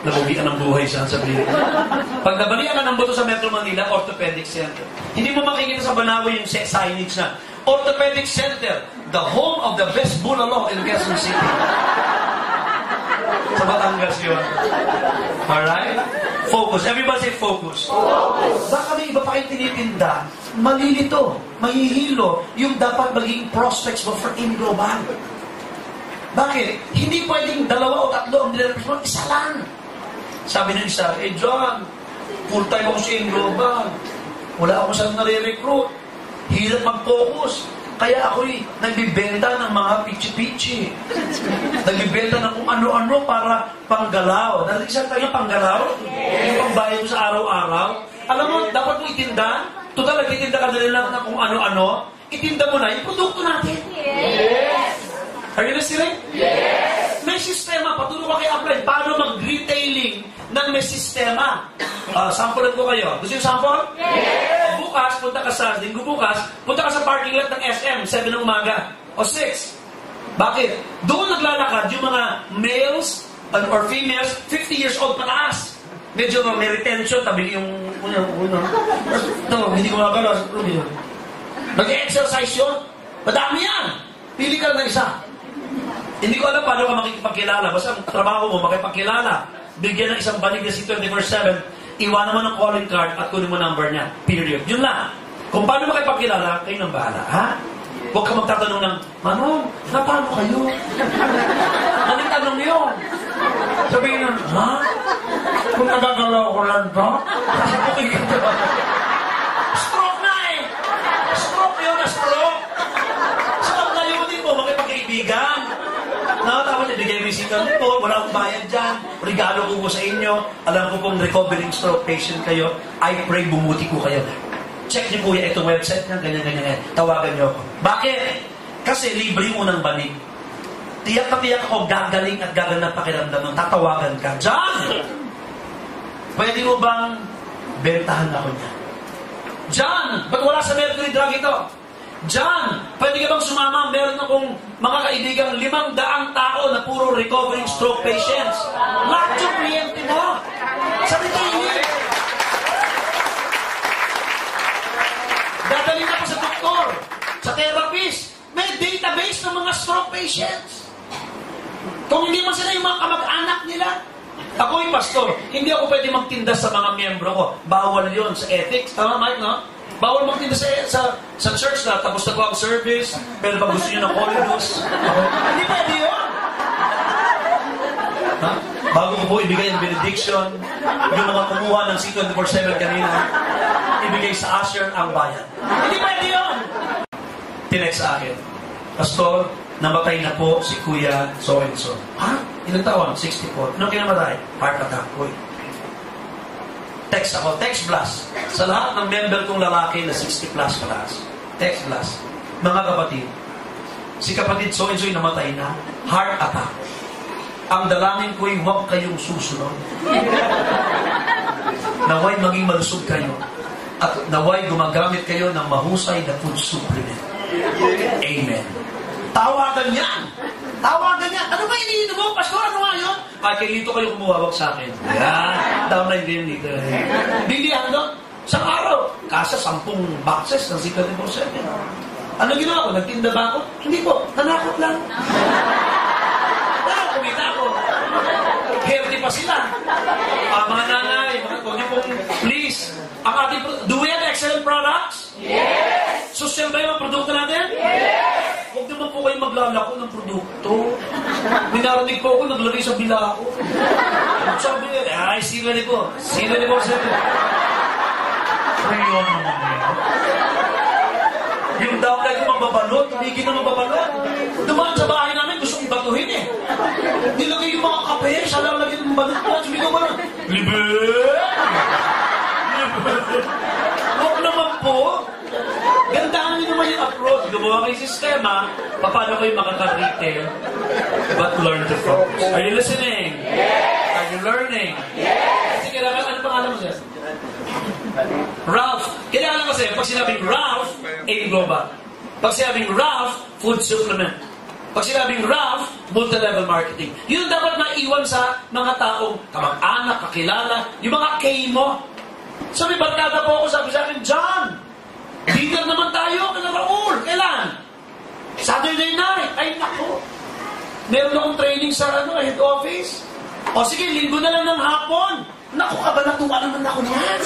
Nabalian ng buhay siya sabihin. Pag nabalian ka ng buto sa Metro Manila, Orthopedic Center. Hindi mo makikita sa Banawe yung signage na Orthopedic Center, the home of the best bulalo in Quezon City. Sa Batangas yun. Alright? Focus. Everybody say focus. Baka may iba pa kayong tinitinda, malilito, mahihilo, yung dapat maging prospects mo for Global. Bakit? Hindi pwedeng 2 o 3 ang nilalabas mo, isa lang. Sabi ng isa, John, full-time ako sa Global. Wala ako saan nare-recruit. Hirap mag-focus. Kaya ako'y nagbibenta ng mga pichi-pichi. Nagbibenta ng kung ano-ano para panggalaw. Narinig tayo panggalaw? Yung pangbayad mo sa araw-araw. Alam mo, dapat mo itinda. Total, nagtitinda ka na lang ng kung ano-ano. Itinda mo na yung produkto natin. Yes! Are you listening? Yes! May sistema. Patuloy ka kayo apply. Paano mag-retailing ng may sistema? Sampulan ko kayo. Gusto yung sample? Yes! Bukas, punta ka sa linggo bukas, punta ka sa parking lot ng SM, 7 ng umaga. O 6. Bakit? Doon naglalakad yung mga males or females, 50 years old pataas. Medyo may retention, tabi yung hindi ko makakala. Nag-exercise yun. Madami yan. Pili ka na isa. Hindi ko alam paano ka makikipagkilala. Basta ang trabaho mo, makipagkilala. Bigyan ng isang banig na si 24/7. Iwanan mo ng calling card at kunin mo number niya. Period. Yun lang. Kung paano makipagkilala, kayo nang bahala. Ha? Huwag ka magtatanong ng, Manong, paano kayo? Anong tanong yun? Sabihin nun, ha? Kung nagagalaw ko lang to? Sasabukin ka ba? Stroke na eh! Stroke yun na stroke! Saan layunin mo, makipagkaibigan? Tapos ibigay mo yung sikat po, wala akong bayad dyan, regalo ko po sa inyo, alam ko pong recovering stroke patient kayo, I pray bumuti ko kayo. Check niyo po yan, itong website niya, ganyan. Tawagan niyo ako. Bakit? Kasi libre yung unang banig. Tiyak na tiyak ako, gagaling at gaganap pakiramdam nun, tatawagan ka. John! Pwede mo bang bentahan ako niya? John! Ba't wala sa Mercury Drug ito? John, pwede ka bang sumama? Meron akong mga kaibigang 500 tao na puro recovering stroke patients. Lahat yung kliyente mo. Sa retailing. Dadalhin ako sa doktor, sa therapist. May database ng mga stroke patients. Kung hindi man sila yung mga kamag-anak nila. Ako yung pastor, hindi ako pwede magtinda sa mga miyembro ko. Bawal yun sa ethics. Tama, Mike, no? Bawal magtinda sa church na tapos na ko ang service, pero pag gusto nyo ng Holy Ghost, hindi pwede yun. Ha? Bago ko po ibigay ang benediction, yung mga kumuha ng C24/7 kanina, ibigay sa usher ang bayan. Hindi pwede yun. Tinext sa akin, Pastor, namatay na po si Kuya so-and-so. Ha? Ilang taon? 64. Anong kinamatay? Heart attack. Uy. Text ako, text blast. Sa lahat ng member kong lalaki na 60 plus pataas. Text blast. Mga kapatid, si kapatid so-and-so yung namatay na, heart attack. Ang dalangin ko'y huwag kayong susunod. Naway maging malusog kayo. At naway gumagamit kayo ng mahusay na food supplement. Amen. Tawagan yan. Ano ba iniinom mo? Pastor, ano nga yun? Ay, kay Lito kayo kumuhawak sa akin. Yan. Downline din dito. Bilihan doon. Sa araw, kasa 10 boxes ng Secret Devotion. Ano ginawa ko? Nagtinda ba ako? Hindi po. Nanakot lang. Kumita ako. Healthy pa sila. Mga nanay, huwag niyo pong, please, ang ating, do we have excellent products? Yes! Social ba yung produkto natin? Yes! Huwag naman po kayo maglalako ng produkto. Minarinig po ako, naglagay sa bila ako. Sabi niya, ay, sinali ko. Sinali ko sa ito. Rayon naman yun. Yung downline ko magbabalot, tumigil na magbabalot. Dumaan sa bahay namin, gusto kong batuhin eh. Nilagay yung mga kape, siya lang lagay ng balot ko. Sumigaw ba na? Libe! Huwag naman po. Gandahan niyo naman yung approach. Gumawa kayo sistema, paano kayo makaka-retail, but learn to focus. Are you listening? Yes! Are you learning? Yes! Sige, ano pangalan mo siya? Ralph. Kailangan kasi, pag sinabing Ralph, global. Pag sinabing Ralph, food supplement. Pag sinabing Ralph, multi-level marketing. Yun dapat maiwan sa mga taong kamag-anak, kakilala, yung mga K mo. Sabi, barkada po ako, sabi sa akin, John, leader naman tayo, kala Raul, kailan? Saturday night, ay nako. Meron akong training sa head office. O sige, linggo na lang ng hapon. Naku, natuwa naman ako niyan.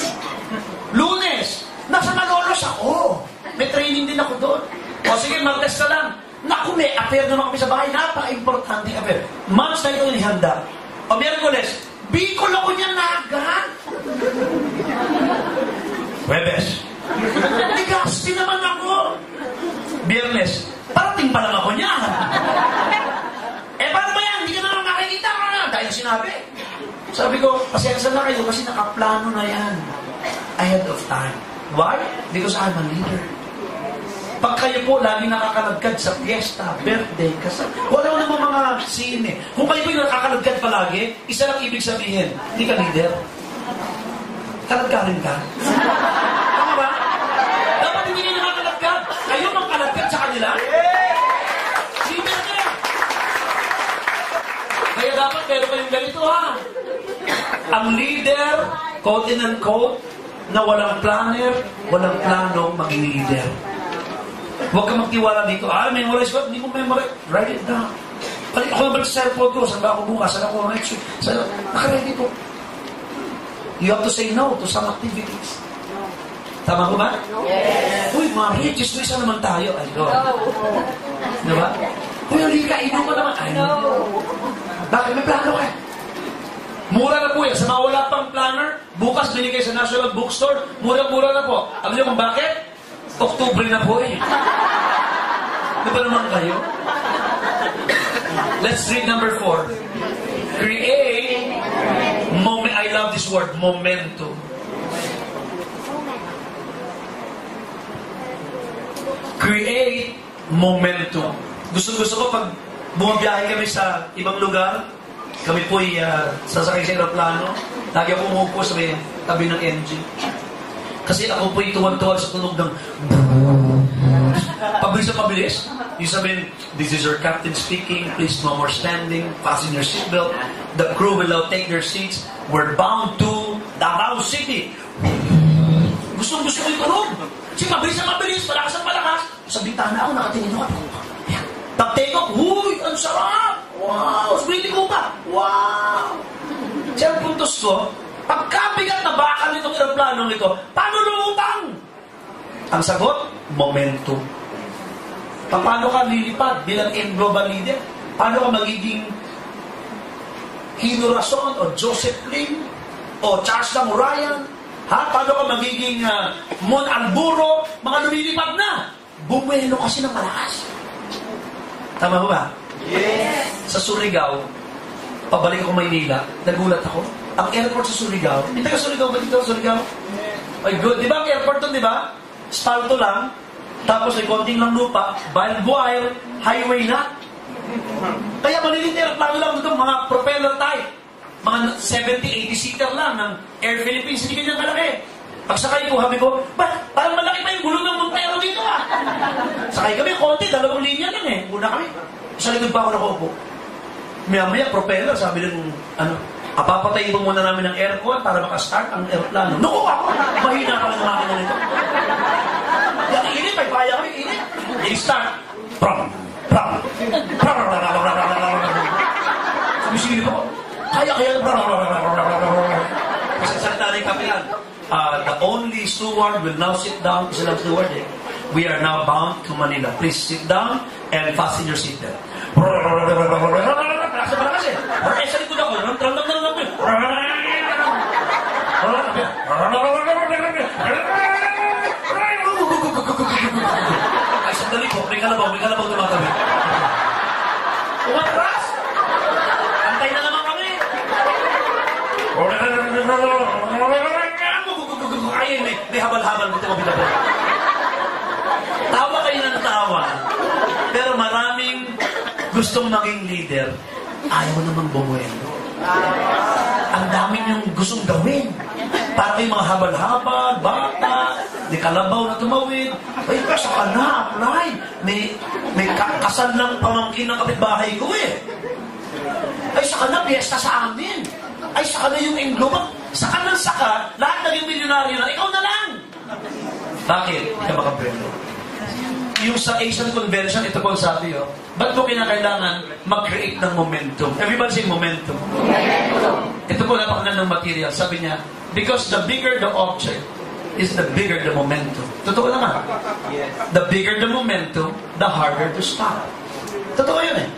Lunes, nasa Malolos ako. May training din ako doon. O sige, Martes na lang. Naku, may affair naman kami sa bahay. Napaka-importante affair. Months na ito inihanda. O Miyerkules, Bicol ako niyan na agad. Webes, ligasti naman ako. Biyernes, parating pa lang ako niyan. Paano ba yan? Hindi ka naman nakikita ka na. Dahil sinabi. Sabi ko, pasensya na kayo kasi nakaplano na yan. Ahead of time. Why? Because I'm a leader. Pag kayo po lagi nakakalagkad sa fiesta, birthday, kasal, wala naman mga sine. Kung kayo po yung nakakalagkad palagi, isa lang ibig sabihin, hindi ka leader. Kalagkarin ka. Tama ba? Dapat hindi kayo nakakalagkad. Kayo mang kalagkad sa kanila. Leader ka. Kaya dapat meron kayong ganito ha. Ang leader, quote in and quote, na walang planner, walang plano maging leader. Huwag ka magtiwala dito. Memorize ko. Hindi ko memorize. Write it down. Balik ako naman sa cellphone ko. Saan ba ako bukas? Saan ako next week? Nakaready po. You have to say no to some activities. Tama ko ba? Yes. Uy, mga riches, isa naman tayo. Ay, no. Diba? Uy, halika, inom ka naman. Ay, no. Bakit? May plano ka. Mura na po yan. Sa mga wala pang planner, bukas binigay sa National Bookstore, mura-mura na po. Alam niyo kung bakit? Oktubre na po eh. Di ba naman kayo? Let's read number 4. Create moment. I love this word, momentum. Create momentum. Gusto ko pag bumabiyahe kami sa ibang lugar, kami po'y sasakay sa aeroplano, lagi ako umupo sa may tabi ng engine. Kasi ako po'y tuwan-tuwan sa tunog ng pabilis na pabilis. Yung sabihin, this is your captain speaking, please no more standing, fasten your seatbelt, the crew will now take their seats, we're bound to Davao City. Gusto ko yung tunog. Kasi mabilis na mabilis, malakas na malakas. Sa bintana ako, nakatingin ako. Pag-take off, huy, ang sarap! Wow! Switi ko pa! Wow! Siya ang puntos ko, pagkabigat na bakal nitong aeroplanong ito, paano lumutang? Ang sagot, momentum. Paano ka lilipad bilang global leader? Paano ka magiging Hino Rason o Joseph Lim o Charles Lang Ryan? Paano ka magiging Mon Alburo? Mga lumilipad na. Bumuelo kasi ng malakas. Tama ba? Yes. Sa Surigao, pabalik ako Maynila, nagulat ako. Ang airport sa Surigao, hindi ka Surigao ba dito? Surigao? Ay, good. Di ba ang airport doon, di ba? Spalto lang, tapos may konting lang lupa, Balbuair, highway na. Kaya maliliit na aeroplano lang dito, mga propeller type. Mga 70-80 seater lang ng Air Philippines, hindi ganyan kalaki. Pagsakay ko, sabi ko, parang malaki pa yung gulong ng Montero dito ah. Sakay kami, konti, 2 linya lang eh. Una kami, sa likod pa ako nakaupo. Maya-maya, propeller, sabi ng, papatayin mo muna namin ng aircon para makastart ang aeroplano. Naku, ako! Mahina pa lang makina nito. Yan, init, may paya kami, init. I-start. Sumisili ko. Kaya. Kasi salita rin kami yan. The only steward will now sit down. Isa lang steward eh. We are now bound to Manila. Please sit down and fasten your seatbelt. Sa malakas eh. Sa likod ako. Ramdam na lang. Ay, sandali po. May kalabaw tumatabi. Umatras! Antay na naman kami. Ay, may habal-habal dito ko pinabot. Tawa kayo ng tawa. Pero maraming gustong maging leader, ayaw namang bumuelo. Ang dami niyong gustong gawin. Para may mga habal-habal, bata, may kalabaw na tumawid. Ay, saka na, apply. May kasal ng pamangkin ng kapitbahay ko eh. Ay, saka na, piyesta sa amin. Ay, saka na yung engloba. Saka ng saka, lahat naging milyonaryo na, ikaw na lang. Bakit? Ikaw makabrelo. Yung sa Asian Convention, ito po ang sabi, ba't mo kinakailangan mag-create ng momentum? Everybody say momentum. Ito po napakagandang material. Sabi niya, because the bigger the object, is the bigger the momentum. Totoo naman. The bigger the momentum, the harder to stop. Totoo yun eh.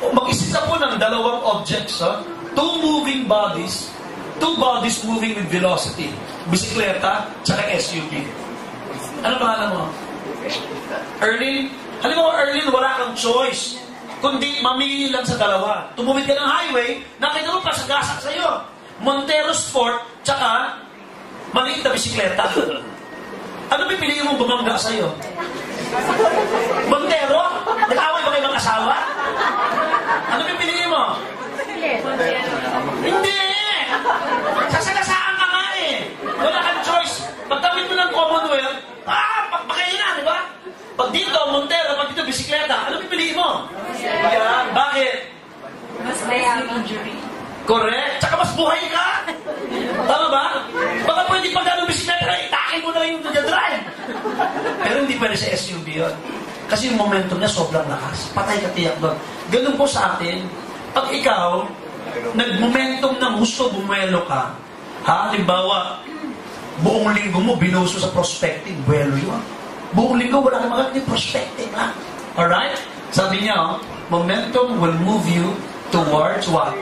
Mag-isip na po ng 2 objects, 2 moving bodies, 2 bodies moving with velocity. Bisikleta, tsaka SUV. Ano pangalan mo? Erlin? Halimbawa, Erlin, wala kang choice. Kundi mamili lang sa 2. Tumumid ka ng highway, nakita mo pa sa gasak sa'yo. Montero Sport, tsaka maliit na bisikleta. Ano pipiliin mong bumangga sa'yo? Montero? Nag-away ba kayo mga asawa? Ano pipiliin mo? Hindi! Sasagasaan ka nga eh! Wala kang choice. Pagtawid mo ng Commonwealth, pagpakain na, di ba? Pag dito, Montero, pag dito, bisikleta, ano pipiliin mo? Yan. Bakit? Mas may injury. Correct. Tsaka mas buhay ka. Tama ba? Baka pwede pag gano'ng bisikleta, itakin mo na lang yung drive. Pero hindi pwede sa SUV yun. Kasi yung momentum niya sobrang lakas. Patay ka tiyak doon. Ganun po sa atin, pag ikaw, nag-momentum ng gusto, bumuelo ka, halimbawa, buong linggo mo, binuso sa prospecting, buwelo yun. Buong linggo, wala kang magandang prospecting lang. Alright? Sabi niya, momentum will move you towards what?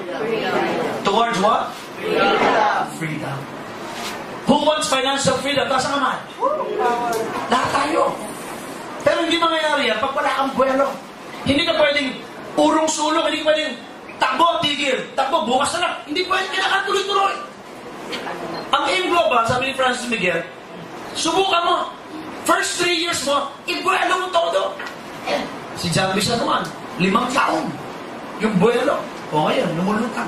Towards what? Freedom. Who wants financial freedom? Taas ang kamay. Lahat tayo. Pero hindi mangyayari yan pag wala kang buwelo. Hindi ka pwedeng urong-sulong, hindi ka pwedeng takbo, tigil, takbo, bukas na lang. Hindi pwedeng kailangan tuloy-tuloy. Ang aim global, sabi ni Francis Miguel, subukan mo. First 3 years mo, ibuelo mo todo. Si John Bisa naman, 5 taon. Yung buelo. O ngayon, lumulutang.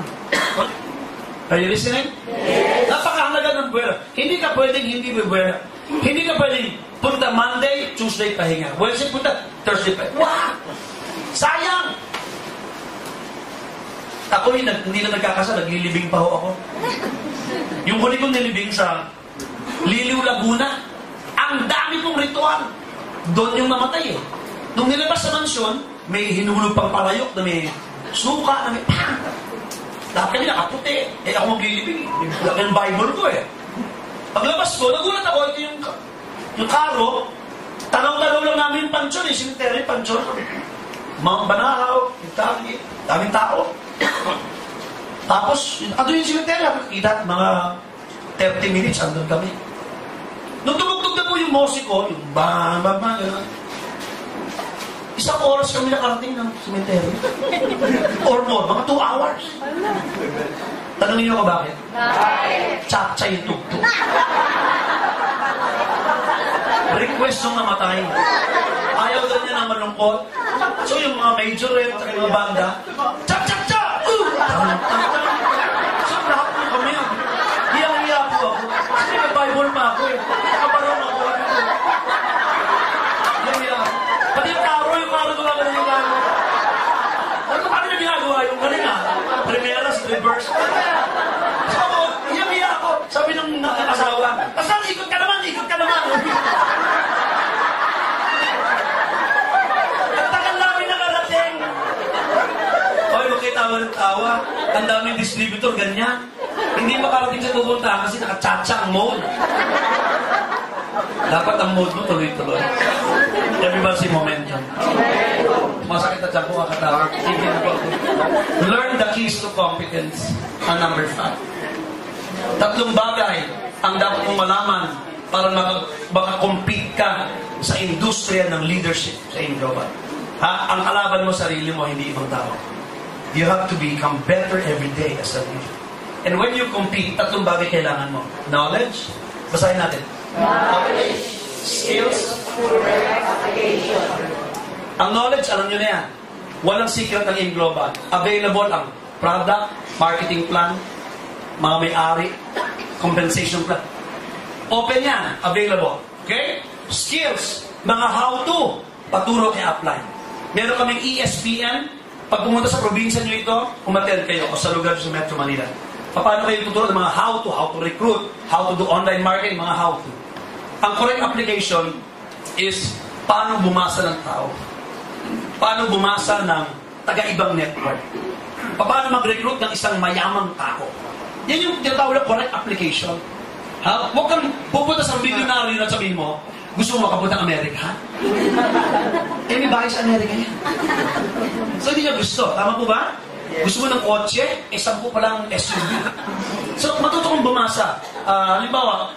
Are you listening? Yes. Napakahalaga ng buwelo. Hindi ka pwedeng hindi buwelo. Hindi ka pwedeng punta Monday, Tuesday pahinga. Wednesday punta, Thursday pahinga. Wow! Sayang! Ako hindi na nagkakasal, naglilibing pa ho ako. Yung huli kong nilibing sa Liliw, Laguna, ang dami kong ritual. Doon yung namatay eh. Nung nilabas sa mansyon, may hinulog pang palayok na may suka, na may pang. Lahat kami nakaputi. Eh ako maglilibing. Yung Bible ko eh. Paglabas ko, nagulat ako. Ito yung karo. Tanaw-tanaw lang namin yung pansyon eh. Cemetery, pansyon. Mga banahaw, yung tagi, daming tao. Tapos, ando yung cemetery. Kita, mga 30 minutes, andun kami. Nung tumugtog na po yung musiko, yung bang, gano'n. 1 oras kami nakarating ng cemetery. Or more, mga 2 hours. Tanungin niyo ko bakit? Tsak-tsa yung tugtog. Request yung namatay. Ayaw daw niya na malungkot. So yung mga majorette at mga banda, tsak-tsak-tsa! So lahat mo kami yan. Hiyang-hiya po ako. Kasi may Bible pa ako eh. Nakabarong ako. Hiyang-hiya Ang daming distributor, ganyan. Hindi makarating sa pupuntahan kasi naka-chacha ang mode. Dapat ang mode mo tuloy-tuloy. Everybody say momentum. Masakit na dyan po kakatawag. Learn the keys to competence. Ang number 5. 3 bagay ang dapat mong malaman para makakompete ka sa industriya ng leadership sa global. Ang kalaban mo, sarili mo, hindi ibang tao. You have to become better every day as a leader. And when you compete, 3 bagay kailangan mo. Knowledge. Basahin natin. Knowledge. Skills. Application. Ang knowledge, alam nyo na yan. Walang secret ang global. Available ang product, marketing plan, mga may-ari, compensation plan. Open yan. Available. Okay? Skills. Mga how-to. Paturo kay apply. Meron kaming ESPN. Pag pumunta sa probinsya nyo ito, umattend kayo o sa lugar sa Metro Manila. Paano kayo tuturo ng mga how to recruit, how to do online marketing, mga how to. Ang correct application is paano bumasa ng tao. Paano bumasa ng taga-ibang network. Paano mag-recruit ng isang mayamang tao. Yan yung tinatawag na correct application. Huwag kang pupunta sa milyonaryo na sabihin mo, gusto mo makapunta ng Amerika? May bahay sa Amerika yan. So hindi niya gusto. Tama po ba? Gusto mo ng kotse? 10 pa lang SUV. So matuto kong bumasa. Halimbawa,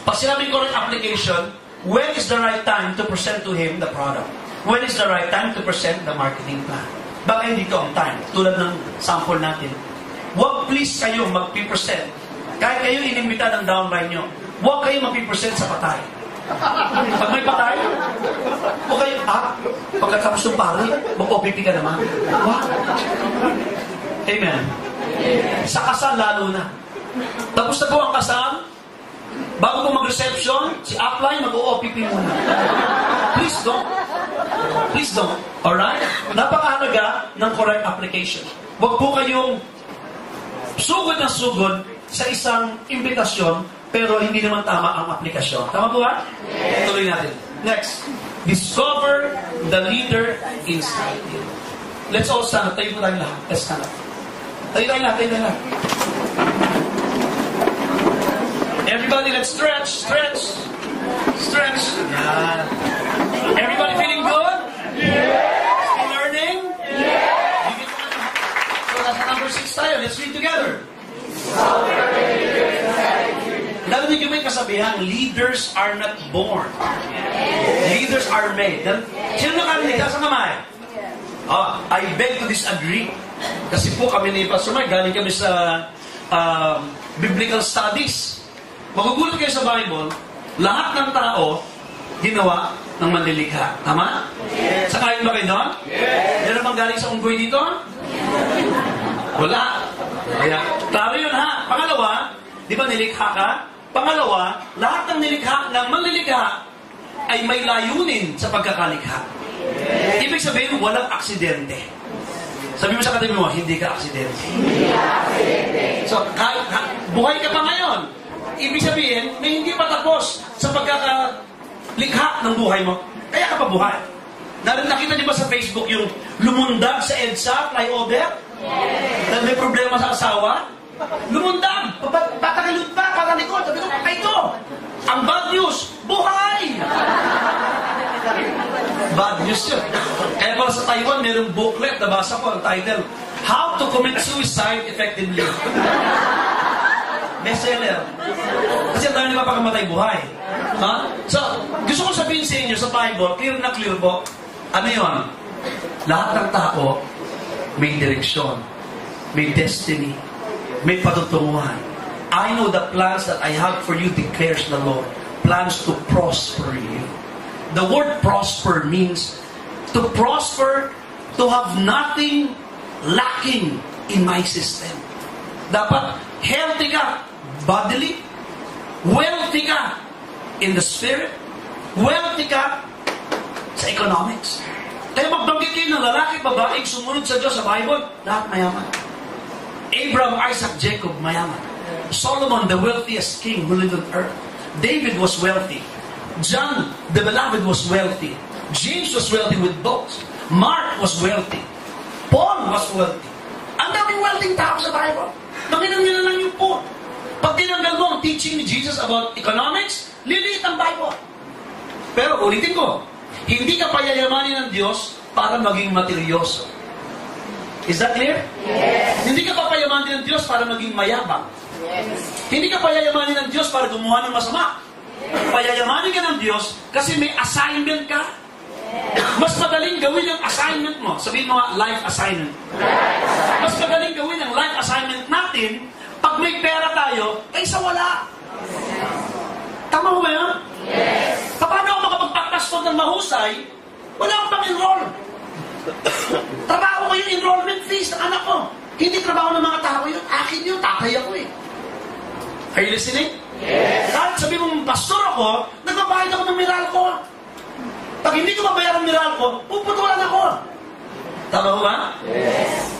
pag sinabing correct application, when is the right time to present to him the product? When is the right time to present the marketing plan? Baka hindi ito ang time. Tulad ng sample natin. Huwag please kayo mag-present. Kahit kayo inimbita ng downline nyo, huwag kayo mag-present sa patay. Pag may patay, huwag kayo, pagkatapos ng pari, mag-OPP ka naman. What? Amen. Sa kasal lalo na. Tapos na po ang kasal, bago po mag-reception, si upline mag-OPP muna. Please don't. Please don't. Alright? Napakahalaga ng correct application. Huwag po kayong sugod na sugod sa isang imbitasyon, pero hindi naman tama ang aplikasyon. Tama po ba? Yes. Tuloy natin. Next. Discover the leader inside you. Let's all stand up. Tayo po tayo lahat. Let's stand up. Tayo lahat. Everybody, let's stretch. Stretch. Yan. Everybody feeling good? Yes. Still learning? Yes. So that's number 6 tayo. Let's read together. Narinig yung may kasabihan, leaders are not born. Leaders are made. Sino nakarinig? Sa kamay? I beg to disagree. Kasi po kami ni Pastor Mike, galing kami sa biblical studies. Magugulat kayo sa Bible, lahat ng tao, ginawa ng manlilikha. Tama? Yes. Sakayin ba kayo doon? Yes. Meron bang galing sa unggoy dito? Wala. Kaya, klaro yun ha. Pangalawa, di ba nilikha ka? Pangalawa, lahat ng nilikha, ng manlilikha, ay may layunin sa pagkakalikha. Ibig sabihin, walang aksidente. Sabi mo sa katabi mo, hindi ka aksidente. So, buhay ka pa ngayon. Ibig sabihin, may hindi pa tapos sa pagkakalikha ng buhay mo. Kaya ka pa buhay. Nakita niyo ba sa Facebook yung lumundag sa EDSA, flyover? Dahil may problema sa asawa? Lumundag! Patakilod pa, patalikod. Sabi ko, ito! Ang bad news, buhay! Bad news yun. Kaya pala sa Taiwan, mayroong booklet, nabasa ko ang title, How to Commit Suicide Effectively. Bestseller. Kasi ang dami napapakamatay buhay. So, gusto ko sabihin sa inyo sa Bible, clear na clear po, ano yun? Lahat ng tao, may direksyon, may destiny, may patutunguhan. I know the plans that I have for you, declares the Lord. Plans to prosper you. The word prosper means to prosper, to have nothing lacking in my system. Dapat healthy ka bodily, wealthy ka in the spirit, wealthy ka sa economics. Kaya magbanggit kayo ng lalaki, babaeng sumunod sa Diyos sa Bible, lahat mayaman. Abraham, Isaac, Jacob, mayaman. Solomon, the wealthiest king who lived on earth. David was wealthy. John, the beloved, was wealthy. James was wealthy with boats. Mark was wealthy. Paul was wealthy. Ang daming wealthy. magaling tao sa Bible. Makinan nyo na lang yung po. Pag tinanggal mo ang teaching ni Jesus about economics, liliit ang Bible. Pero ulitin ko, hindi ka payayamanin ng Diyos para maging materyoso. Is that clear? Yes. Hindi ka papayamanin ng Diyos para maging mayabang. Yes. Hindi ka payayamanin ng Diyos para gumawa ng masama. Payayamanin ka ng Diyos kasi may assignment ka. Mas madaling gawin ang assignment mo. Sabihin mo nga, life assignment. Mas madaling gawin ang life assignment natin pag may pera tayo, kaysa wala. Tama mo ba yun? Yes. Paano ako makapagpapastod ng mahusay? Wala akong pang-enroll. Trabaho ko yung enrollment fees ng anak ko. Hindi trabaho ng mga tao yun. Akin yun, tatay ako eh. Are you listening? Yes. Kahit sabi mong pastor ako, nagbabayad ako ng miral ko. Pag hindi ko mabayar ang miral ko, puputulan ako. Tama mo ba? Yes.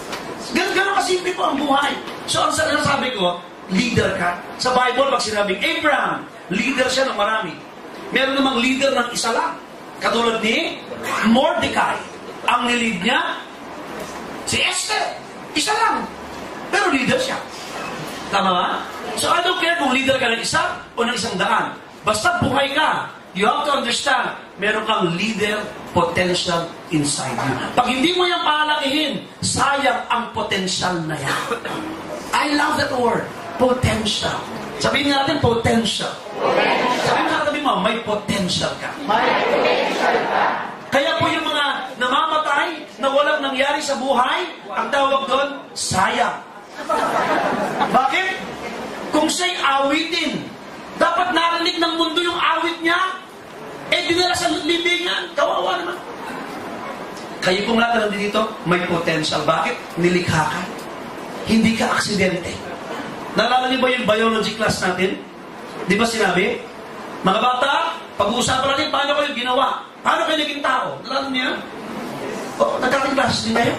Gano'n kasimple po ang buhay. So ang sinasabi ko, leader ka. Sa Bible, pag sinabing Abraham, leader siya ng marami. Meron namang leader ng isa lang. Katulad ni Mordecai. Ang nilid niya, si Esther. Isa lang. Pero leader siya. Tama ba? So I don't care kung leader ka ng isa o ng isang daan. Basta buhay ka. You have to understand, meron kang leader potential inside you. Pag hindi mo yan palakihin, sayang ang potential na yan. I love that word. Potential. Sabihin natin, potential. Sabihin mo, may potential ka. May potential ka. Kaya po yung mga namamatay na walang nangyari sa buhay, ang tawag doon, sayang. Bakit? Kung siya'y awitin, dapat narinig ng mundo yung awit niya, dinala sa libingan, kawawa naman. Kayo pong lahat nandito, may potential. Bakit? Nilikha ka. Hindi ka aksidente. Naalala niyo ba yung biology class natin? Di ba sinabi? Mga bata, pag-uusapan natin paano kayo ginawa. Paano kayo naging tao? Naalala niyo yan? Nagkating class din kayo.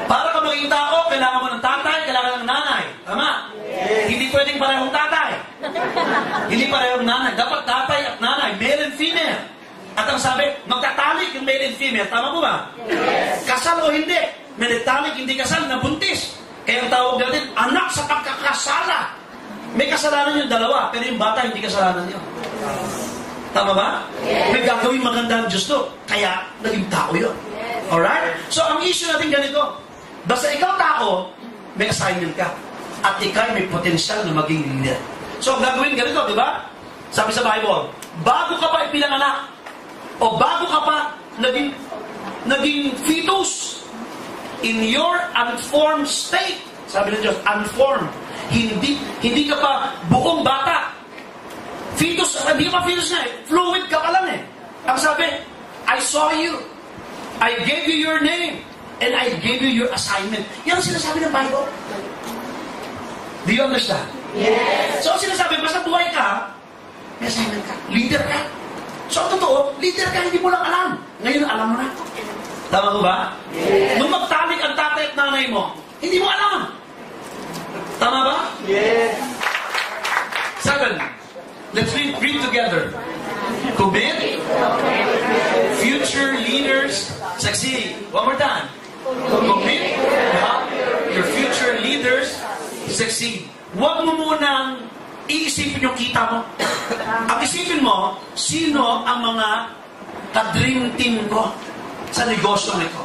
Para ka maging tao, kailangan mo ng tatay, kailangan ng nanay. Tama? Yes. Hindi pwedeng parehong tatay. Hindi parehong nanay. Dapat tatay at nanay, male and female. At ang sabi, magtatalik yung male and female. Tama mo ba? Yes. Kasal o hindi? May nagtalik, hindi kasal, nabuntis. Kaya ang tawag natin, anak sa pagkakasala. May kasalanan yung dalawa, pero yung bata, hindi kasalanan yun. Tama ba? Yes. May gagawin maganda ang Diyos to. Kaya, naging tao yun. Yes. Alright? So, ang issue natin ganito. Basta ikaw tao, may assignment ka. At ikaw may potential na maging leader. So, ang gagawin ganito, di ba? Sabi sa Bible, bago ka pa ipinanganak, o bago ka pa naging fetus, in your unformed state, sabi ng Diyos, unformed, hindi ka pa buong bata. Fetus, hindi ka pa fetus na eh. Fluid ka pa lang eh. Ang sabi, I saw you. I gave you your name. And I gave you your assignment. Yan ang sinasabi ng Bible. Do you understand? Yes. So, ang sinasabi, basta buhay ka, may assignment ka. Leader ka. So, ang totoo, leader ka, hindi mo lang alam. Ngayon, alam mo na. Tama ko ba? Yes. Nung magtalik ang tatay at nanay mo, hindi mo alam. Tama ba? Yes. 7. Let's read together. Commit. Future leaders succeed. One more time. Commit to help your future leaders succeed. Huwag mo munang iisipin yung kita mo. Ang isipin mo, sino ang mga ka-dream team ko sa negosyo nito.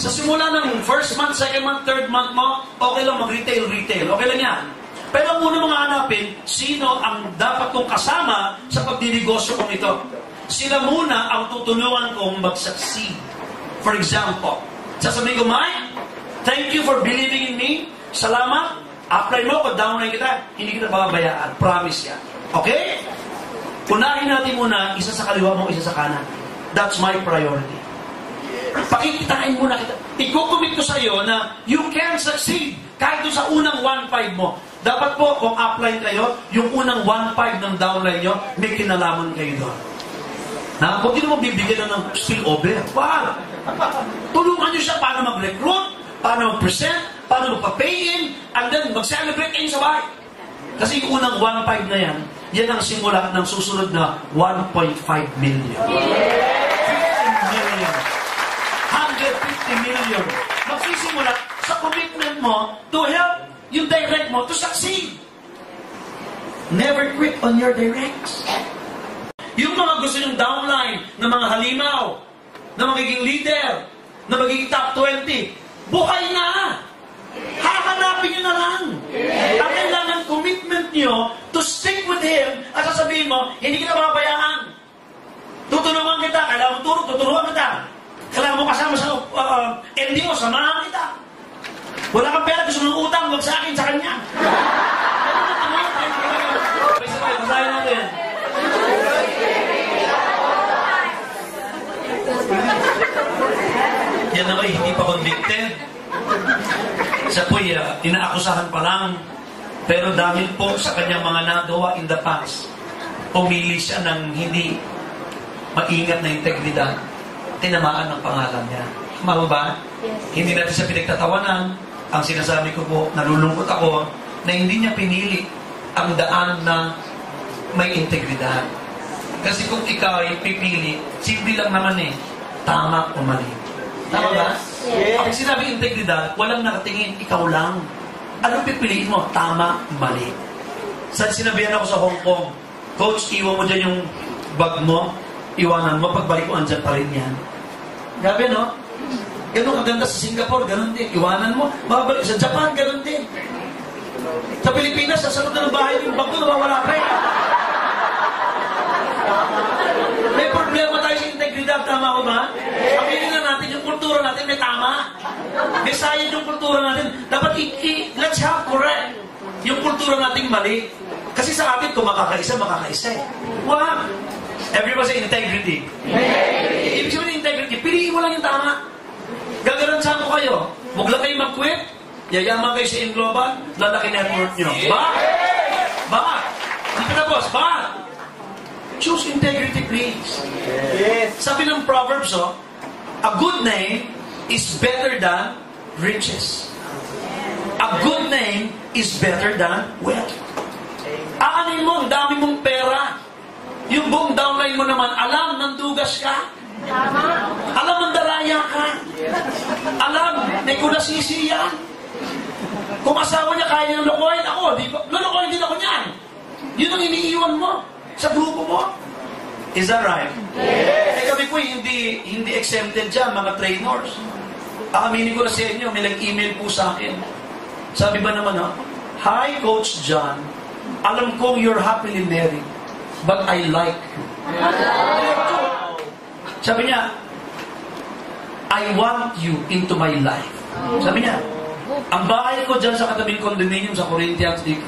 Sa simula ng first month, second month, third month mo, okay lang mag-retail. Okay lang yan. Pero ang una mga hanapin, sino ang dapat kong kasama sa pagdinegosyo kong ito. Sila muna ang tutulungan kong mag-succeed. For example, sasabihin ko, Mike, thank you for believing in me. Salamat. Apply mo ko, downline kita. Hindi kita babayaan. Promise yan. Okay? Unahin natin muna, isa sa kaliwa mo, isa sa kanan. That's my priority. Pakikitain muna kita. Ikukumit ko sa iyo na you can succeed kahit doon sa unang 1.5 mo. Dapat po, kung apply kayo, yung unang 1.5 ng downline nyo, may kinalaman kayo doon. Na, huwag nyo naman bibigyan na ng spillover. Wow! Tulungan nyo siya paano mag-recruit, paano mag-present, paano magpa-pay-in, and then mag-celebrate kayo sa bahay. Kasi yung unang 1.5 na yan, yan ang simula ng susunod na 1.5 million. 50 million. 150 million. nagsisimula sa commitment mo to help yung direct mo to succeed. Never quit on your directs. Yung mga gusto yung downline ng mga halimaw, na magiging leader, na magiging top 20, buhay na! Hahanapin nyo na lang. Ang kailangan commitment nyo to stick with Him at sasabihin mo, hindi kita mapabayaan. Tutulungan kita. Kailangan mo tutulungan kita. Kailangan mo kasama sa LDO, samahan kita. Wala kang pera, gusto mong utang, huwag sa akin, sa kanya. Sabay, basahin natin. Yan na kayo, hindi pa convicted. Siya po'y inaakusahan pa lang. Pero dahil po sa kanyang mga nagawa in the past, pumili siya ng hindi maingat na integridad. Tinamaan ang pangalan niya. Tama ba? Yes. Hindi natin siya pinagtatawanan. Ang sinasabi ko po, nalulungkot ako na hindi niya pinili ang daan na may integridad. Kasi kung ikaw ay pipili, simple lang naman tama o mali. Tama ba? Yes. Pag sinabi integridad, walang nakatingin, ikaw lang. Anong pipiliin mo? Tama, mali. Sinabihan ako sa Hong Kong, Coach, iwan mo dyan yung bag mo, iwanan mo, pagbalik mo, andyan pa rin yan. Grabe, no? Ganun kaganda sa Singapore, ganun din. Iwanan mo, mabalik sa Japan, ganun din. Sa Pilipinas, sa sarap na ng bahay, yung bag mo, nawawala pa eh. May problema tayo sa integridad, tama ko ba? Aminin na natin yung kultura natin, may tama. May sayang yung kultura natin. Dapat let's have correct. Yung kultura natin mali. Kasi sa atin, kung makakaisa eh. Wag. Everybody say integrity. Ibig sabihin integrity, piliin mo lang yung tama. Gagaransahan ko kayo. Huwag lang kayo mag-quit. Yayaman kayo sa in-global, lalaki network nyo. Ba? Hindi pa tapos. Ba? Choose integrity, please. Yes. Sabi ng Proverbs, a good name is better than riches. A good name is better than wealth. Aanin mo, ang dami mong pera. Yung buong downline mo naman, alam, nandugas ka. Alam, mandaraya ka. Alam, may kunasisi yan. Kung asawa niya kaya niyang lokohin ako, lolokohin din ako niyan. Yun ang iniiwan mo sa grupo mo. Is that right? Yes. Kami po hindi exempted dyan, mga trainers. Aaminin ko na sa inyo, may nag-email po sa akin. Sabi ba naman, Hi, Coach John. Alam kong you're happily married, but I like you. Sabi niya, I want you into my life. Sabi niya, ang bahay ko dyan sa katabing condominium sa Corinthians dito.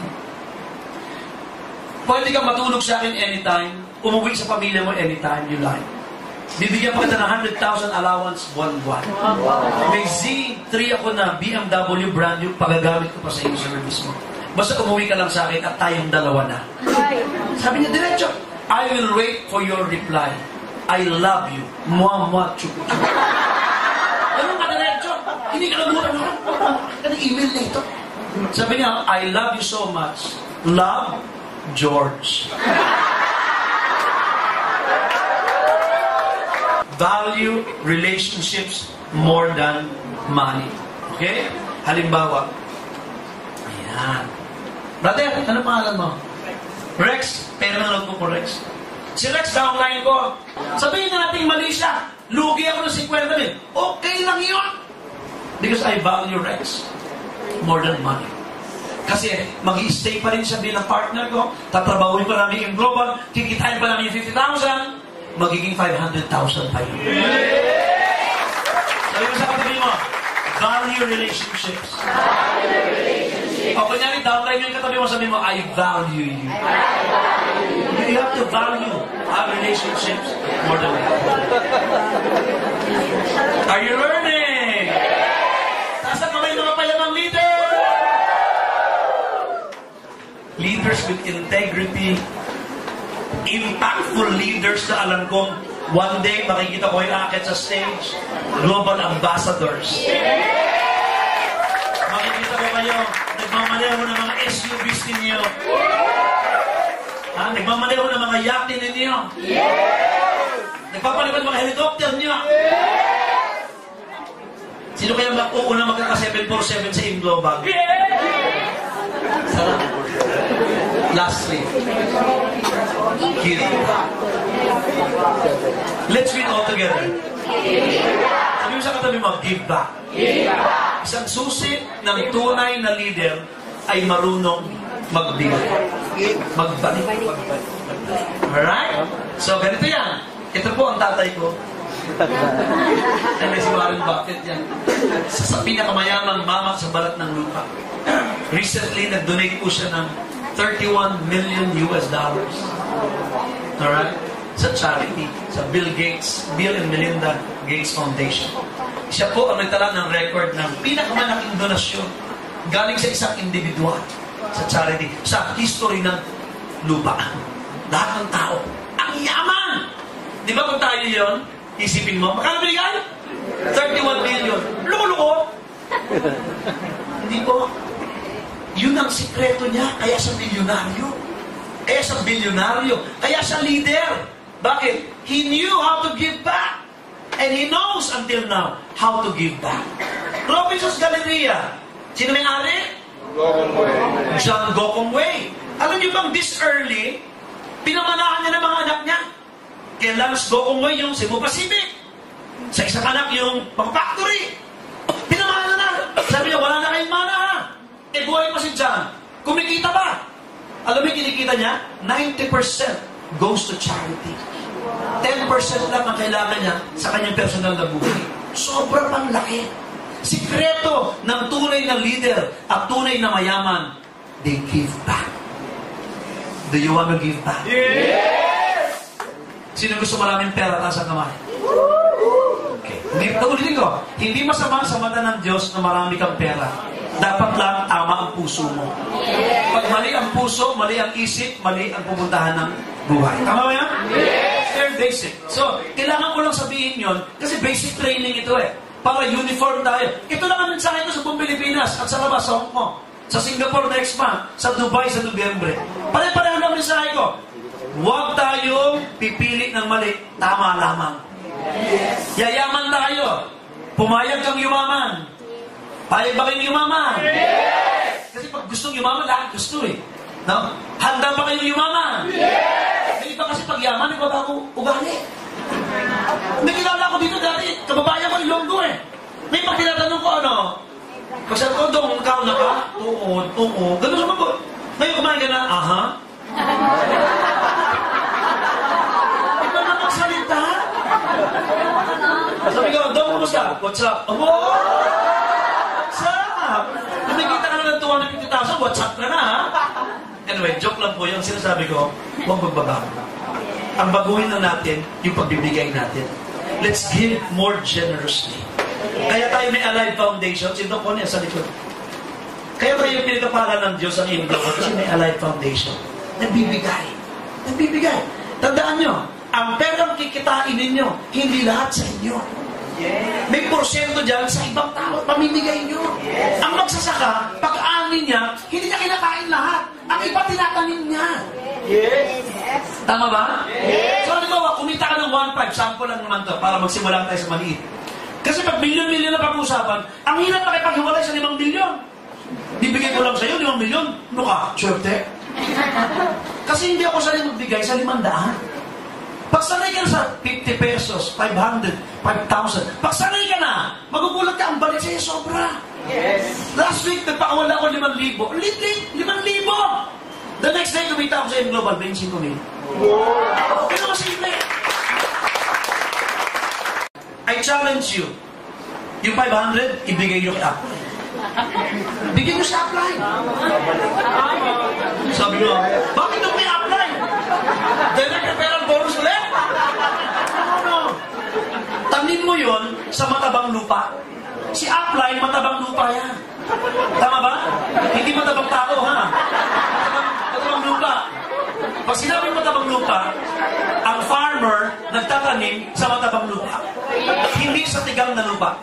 Pwede kang matulog sa akin anytime, umuwi sa pamilya mo anytime you like. Bibigyan pa kita ng 100,000 allowance buwan-buwan. May Z3 ako na BMW brand new, pagagamit ko pa sa iyong service mo. Basta umuwi ka lang sa akin at tayong dalawa na. Sabi niya, diretso, I will wait for your reply. I love you. Mua, chuku. Ganun ka diretso. Hindi ka nabutan mo. Anong email na ito? Sabi niya, I love you so much. Love, George. Value relationships more than money. Okay? Halimbawa, ayan. Brother, ano pangalan mo? Rex. Pero nanood ko Rex. Si Rex, downline ko. Sabihin na natin mali siya. Lugi ako ng 50,000. Okay lang yun. Because I value Rex more than money. Kasi mag-i-stay pa rin siya bilang partner ko. Tatrabahuin pa namin yung global. Kikitain pa namin yung 50,000. Magiging 500,000 pa yun. Sabi mo sa katabi mo, value relationships. O kunyari, downline yung katabi mo, sabi mo, I value you. You have to value our relationships more than that. Are you learning? Taas ang kamay mga payamang leader. Leaders with integrity, impactful leaders na alam kong one day makikita ko yung akit sa stage, global ambassadors. Makikita ko kayo nagmamaneho ng mga SUVs ninyo. Nagmamaneho ng mga yate ninyo. Nagpapalipad mga helicopter ninyo. Sino kaya una magkaka 747 sa Inglobal? Sarap. Lastly, give back. Let's read all together. Sabi mo sa katabi mo, give back. Isang susi ng tunay na leader ay marunong magbigay. Magbalik. Alright? So, ganito yan. Ito po ang tatay ko. Ay, may si Warren Buffett yan. Sa pinakamayamang mama sa balat ng lupa. Recently, nag-donate po siya ng $31 million. Alright? Sa charity, sa Bill and Melinda Gates Foundation. Siya po ang nagtala ng record ng pinakamalaking donasyon galing sa isang individual sa charity, sa history ng lupa. Lahat ng tao. Ang yaman! Di ba kung tayo yun, isipin mo, magkano binigay? 31 million. Loko-loko! Hindi po. Yun ang sikreto niya, kaya siya milyonaryo. Kaya siya bilyonaryo. Kaya siya leader. Bakit? He knew how to give back. And he knows until now how to give back. Robinson's Galleria. Sino may-ari? John Gokongwei. Alam niyo bang this early, pinamanahan niya ng mga anak niya? Kay Lance Gokongwei yung Cebu Pacific. Sa isang anak yung factory. Pinamanahan na. Sabi niya, wala na kayong mana ha. Eh buhay pa si John. Kumikita ba? Alam mo yung kinikita niya? 90% goes to charity. 10% lang ang kailangan niya sa kanyang personal na buhay. Sobrang pang laki. Sikreto ng tunay na leader at tunay na mayaman, they give back. Do you want to give back? Yes! Sino gusto maraming pera taas ang kamay? Okay. Ulitin ko, hindi masama sa mata ng Diyos na marami kang pera. Dapat lang tama ang puso mo. Pag mali ang puso, mali ang isip, mali ang pupuntahan ng buhay. Tama ba yan? Yes! Very basic. So, kailangan ko lang sabihin yon kasi basic training ito eh. Para uniform tayo. Ito lang ang mensahe ko sa buong Pilipinas at sa labas, sa Hong Kong, sa Singapore next month, sa Dubai sa Nobyembre. Pare-pareho lang ang mensahe ko. Huwag tayong pipili ng mali. Tama lamang. Yes. Yayaman tayo. Pumayag kang yumaman. Payag ba kayong yumaman? Yes. Kasi pag gustong yumaman, lahat gusto eh. No? Handa ba kayong yumaman? Yes. May iba kasi pag yaman, nagbabago ugali. May kilala ko dito dati, kababayan ko Ilonggo eh. May pag tinatanong ko ano, pag sabi ko, dong, kao na ka? Oo. Ganun sumagot. Ngayon kumain ka na, aha. Iba na magsalita. Sabi ko, dong, kumusta? What's up? Oh, what's up? Kumikita ka na ng 250,000, what's up na na ha? Anyway, joke lang po yung sinasabi ko, huwag magbabago. Ang baguhin na natin, yung pagbibigay natin. Let's give more generously. Kaya tayo may Alive Foundation. Sino po niya sa likod? Kaya tayo pinagkapalan ng Diyos ang Inglo kasi may Alive Foundation. Nagbibigay. Tandaan nyo, ang perang kikitain ninyo, hindi lahat sa inyo. May porsyento dyan sa ibang tao, pamimigay nyo. Ang magsasaka, pag-ani niya, hindi niya kinakain lahat. Ang iba tinatanim niya. Tama ba? So, halimbawa, kumita ka ng 1.5, sample lang naman to, para magsimula tayo sa maliit. Kasi pag milyon-milyon na pag-uusapan, ang hirap makipaghiwalay sa 5 milyon. Bibigay ko lang sa'yo, 5 milyon. Ano ka? Swerte? Kasi hindi ako sanay magbigay sa 500. Pag sanay ka na sa 50 pesos, 500, 5,000, pag sanay ka na, magugulat ka, ang balik sa'yo sobra. Last week, nagpakawala ko 5,000. Lit, 5,000! The next day, kumita ako sa Global, 25,000. Pero masimple. I challenge you. Yung 500, ibigay nyo kay Upline. Bigyan nyo sa Upline. Sabi nyo, bakit nung may Upline? Direct referral bonus ulit? No. Tanim mo yon sa matabang lupa. Si Upline, matabang lupa yan. Tama ba? Hindi matabang tao, ha? Matabang lupa. Pag sinabing matabang lupa, ang farmer nagtatanim sa matabang lupa. Hindi sa tigang na lupa.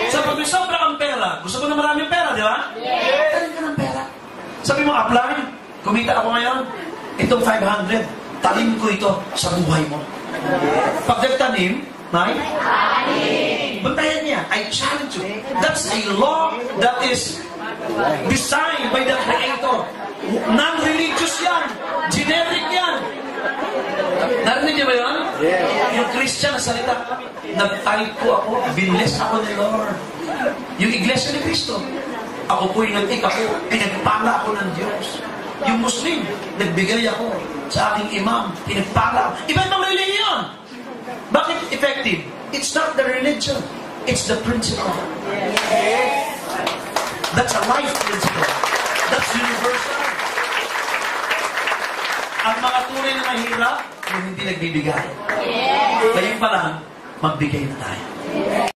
So pag may sobra kang pera, gusto mo na maraming pera, di ba? Tanim ka ng pera. Sabi mo, Upline, kumita ako ngayon, itong 500, tanim ko ito sa buhay mo. Pag nagtanim, May? Bantayan niya. I challenge you. That's a law that is designed by the Creator. Non-religious yan. Generic yan. Narinig niyo ba yun? Yung Christian na salita, nag-tithe po ako, binless ako ni Lord. Yung Iglesia ni Cristo, ako po yung nag-ik ako, pinagpala ako ng Diyos. Yung Muslim, nagbigay ako sa aking imam, pinagpala ako. Iba-ibang religion. Bakit effective? It's not the religion, it's the principle. That's a life principle. That's universal. Ang mga tunay na mahirap, yung hindi nagbibigay. Ngayon pa lang, magbigay na tayo.